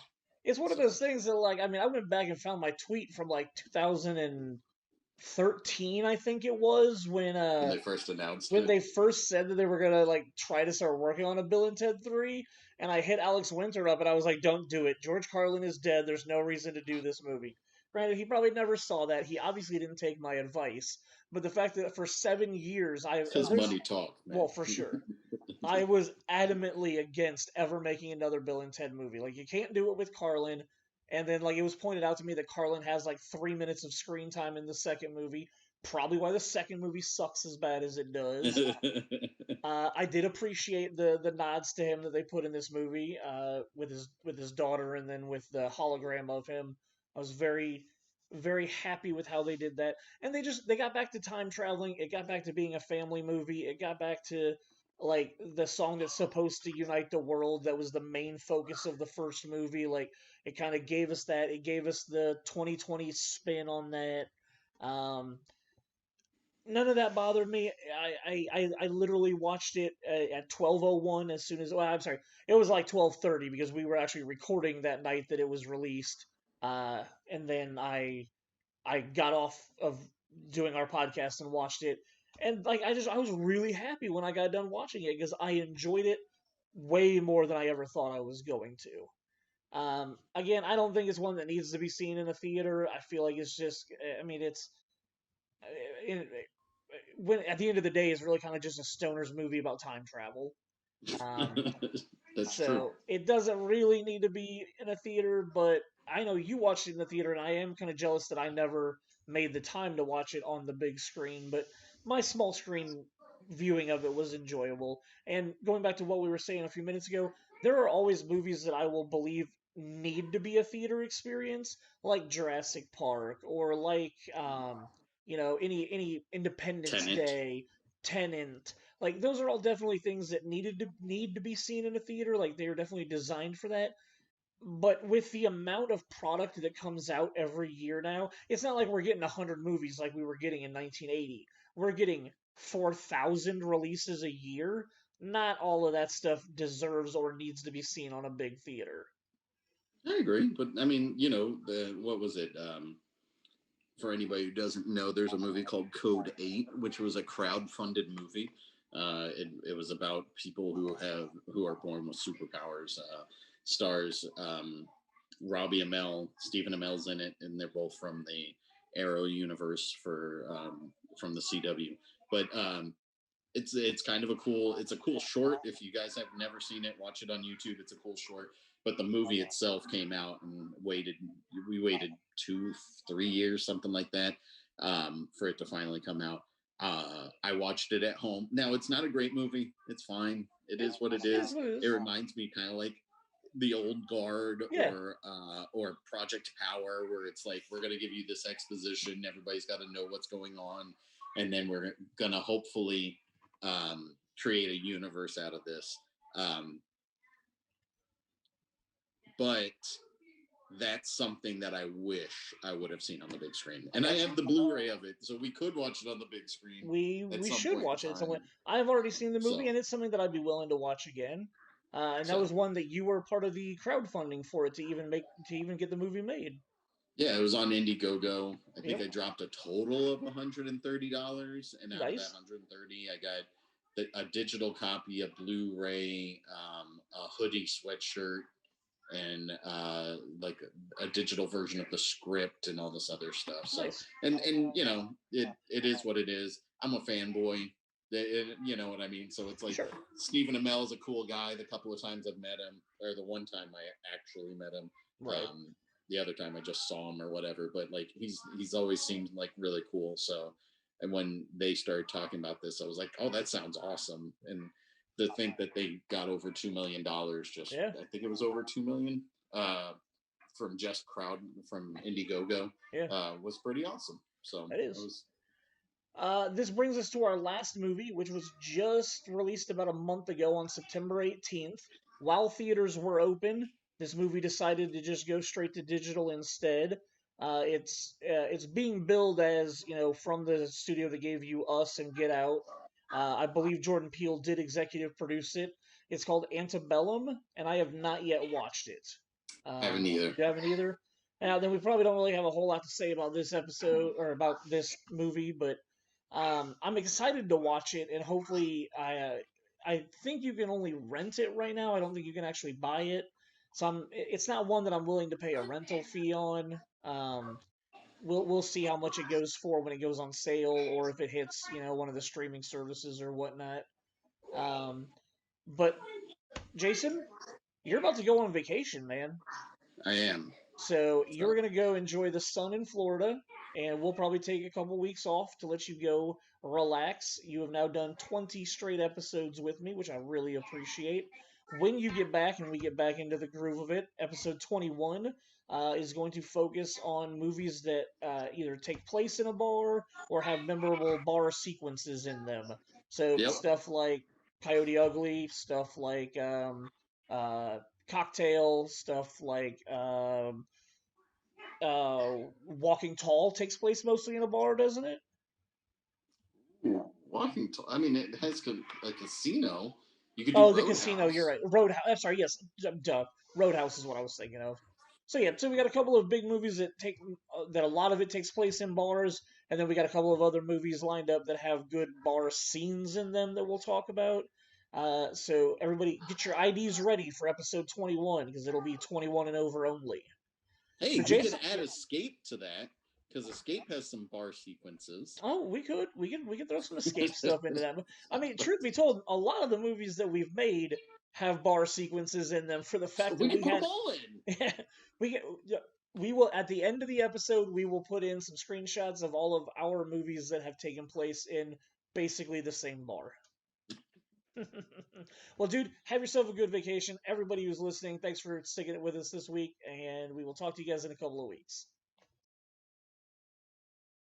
[SPEAKER 1] it's one of
[SPEAKER 2] So
[SPEAKER 1] those things that, like, I mean, I went back and found my tweet from like 2013, I think it was,
[SPEAKER 2] when they first announced
[SPEAKER 1] when
[SPEAKER 2] it,
[SPEAKER 1] they first said that they were gonna like try to start working on a Bill and Ted 3, and I hit Alex Winter up and I was like, "Don't do it. George Carlin is dead. There's no reason to do this movie." Granted, he probably never saw that. He obviously didn't take my advice, but the fact that for 7 years
[SPEAKER 2] because
[SPEAKER 1] there's,
[SPEAKER 2] money talk,
[SPEAKER 1] well,
[SPEAKER 2] man.
[SPEAKER 1] for sure, I was adamantly against ever making another Bill and Ted movie. Like, you can't do it with Carlin. And then, like, it was pointed out to me that Carlin has like 3 minutes of screen time in the second movie. Probably why the second movie sucks as bad as it does. I did appreciate the nods to him that they put in this movie, with his daughter, and then with the hologram of him. I was very happy with how they did that, and they got back to time traveling. It got back to being a family movie. It got back to like the song that's supposed to unite the world. That was the main focus of the first movie. Like, it kind of gave us that. It gave us the 2020 spin on that. Um, None of that bothered me. I literally watched it at 12:01 as soon as, well, I'm sorry, it was like 12:30 because we were actually recording that night that it was released. And then I got off of doing our podcast and watched it, and like I was really happy when I got done watching it because I enjoyed it way more than I ever thought I was going to. Again, I don't think it's one that needs to be seen in a theater. I feel like it's just, I mean, it, when at the end of the day, it's really kind of just a stoner's movie about time travel. Um,
[SPEAKER 2] That's true.
[SPEAKER 1] so it doesn't really need to be in a theater, but I know you watched it in the theater, and I am kind of jealous that I never made the time to watch it on the big screen. But my small screen viewing of it was enjoyable. And going back to what we were saying a few minutes ago, there are always movies that I will believe need to be a theater experience, like Jurassic Park, or like any Independence
[SPEAKER 2] Tenant.
[SPEAKER 1] Day, Tenant. Like, those are all definitely things that need to be seen in a theater. Like, they are definitely designed for that. But with the amount of product that comes out every year now, it's not like we're getting 100 movies like we were getting in 1980. We're getting 4,000 releases a year. Not all of that stuff deserves or needs to be seen on a big theater.
[SPEAKER 2] I agree, but I mean, what was it? For anybody who doesn't know, there's a movie called Code 8, which was a crowd-funded movie. It was about people who are born with superpowers. Stars Robbie Amell, Stephen Amell's in it, and they're both from the Arrow universe from the CW. But it's kind of a cool short. If you guys have never seen it, watch it on YouTube. It's a cool short. But the movie itself came out and we waited 2 3 years, something like that, for it to finally come out. I watched it at home. Now, it's not a great movie. It's fine. It
[SPEAKER 1] Yeah,
[SPEAKER 2] is what it
[SPEAKER 1] yeah, that's
[SPEAKER 2] is.
[SPEAKER 1] what it
[SPEAKER 2] It
[SPEAKER 1] is.
[SPEAKER 2] reminds me kind of like the Old Guard
[SPEAKER 1] Yeah,
[SPEAKER 2] or Project Power, where it's like we're gonna give you this exposition, everybody's got to know what's going on, and then we're gonna hopefully create a universe out of this. Um, but that's something that I wish I would have seen on the big screen. And I have the Blu-ray of it, so we could watch it on the big screen at
[SPEAKER 1] we
[SPEAKER 2] some
[SPEAKER 1] should
[SPEAKER 2] point
[SPEAKER 1] watch it
[SPEAKER 2] in
[SPEAKER 1] at some
[SPEAKER 2] time.
[SPEAKER 1] point. I've already seen the movie,
[SPEAKER 2] So,
[SPEAKER 1] and it's something that I'd be willing to watch again. And that
[SPEAKER 2] so
[SPEAKER 1] was one that you were part of the crowdfunding for it to even get the movie made.
[SPEAKER 2] yeah, it was on Indiegogo. I think
[SPEAKER 1] Yep,
[SPEAKER 2] I dropped a total of $130, and out of that
[SPEAKER 1] nice,
[SPEAKER 2] 130, I got a digital copy, a Blu-ray, a hoodie sweatshirt, and like a digital version of the script and all this other stuff. So,
[SPEAKER 1] nice.
[SPEAKER 2] and you know, it is what it is. I'm a fanboy. You know what I mean? So it's like
[SPEAKER 1] Sure.
[SPEAKER 2] Stephen Amell is a cool guy. The couple of times I've met him, or the one time I actually met him,
[SPEAKER 1] Right.
[SPEAKER 2] the other time I just saw him or whatever. But like he's always seemed like really cool. So, and when they started talking about this, I was like, oh, that sounds awesome. And to think that they got over $2 million, just
[SPEAKER 1] Yeah.
[SPEAKER 2] I think it was over 2 million from just crowd from Indiegogo,
[SPEAKER 1] Yeah.
[SPEAKER 2] was pretty awesome. So
[SPEAKER 1] That
[SPEAKER 2] it
[SPEAKER 1] is.
[SPEAKER 2] was.
[SPEAKER 1] This brings us to our last movie, which was just released about a month ago on September 18th. While theaters were open, this movie decided to just go straight to digital instead. It's being billed as, from the studio that gave you Us and Get Out. I believe Jordan Peele did executive produce it. It's called Antebellum, and I have not yet watched it.
[SPEAKER 2] Haven't either.
[SPEAKER 1] You haven't either? Now, then we probably don't really have a whole lot to say about this episode or about this movie, but I'm excited to watch it, and hopefully, I think you can only rent it right now. I don't think you can actually buy it, so it's not one that I'm willing to pay a rental fee on. We'll see how much it goes for when it goes on sale, or if it hits one of the streaming services or whatnot. Um, but Jason, you're about to go on vacation, man.
[SPEAKER 2] I am.
[SPEAKER 1] So you're
[SPEAKER 2] So
[SPEAKER 1] gonna go enjoy the sun in Florida, and we'll probably take a couple weeks off to let you go relax. You have now done 20 straight episodes with me, which I really appreciate. When you get back and we get back into the groove of it, episode 21 is going to focus on movies that either take place in a bar or have memorable bar sequences in them. So
[SPEAKER 2] yep.
[SPEAKER 1] stuff like Coyote Ugly, stuff like uh, Cocktail, stuff like Walking Tall takes place mostly in a bar, doesn't it?
[SPEAKER 2] I mean, it has a casino. You could do
[SPEAKER 1] Oh, the casino. You're
[SPEAKER 2] Roadhouse.
[SPEAKER 1] right. Roadhouse. I'm sorry. Yes, duh. Roadhouse is what I was thinking of. So yeah, so we got a couple of big movies that a lot of it takes place in bars, and then we got a couple of other movies lined up that have good bar scenes in them that we'll talk about. So everybody, get your IDs ready for episode 21 because it'll be 21 and over only. So
[SPEAKER 2] Hey, we could
[SPEAKER 1] Jason,
[SPEAKER 2] add Escape to that because Escape has some bar sequences.
[SPEAKER 1] oh, we could throw some escape stuff into that. I mean, truth be told, a lot of the movies that we've made have bar sequences in them for the fact that
[SPEAKER 2] We could
[SPEAKER 1] we
[SPEAKER 2] put them
[SPEAKER 1] had
[SPEAKER 2] all in.
[SPEAKER 1] we get, we will at the end of the episode we will put in some screenshots of all of our movies that have taken place in basically the same bar. Well, dude, have yourself a good vacation. Everybody who's listening, thanks for sticking it with us this week, and we will talk to you guys in a couple of weeks.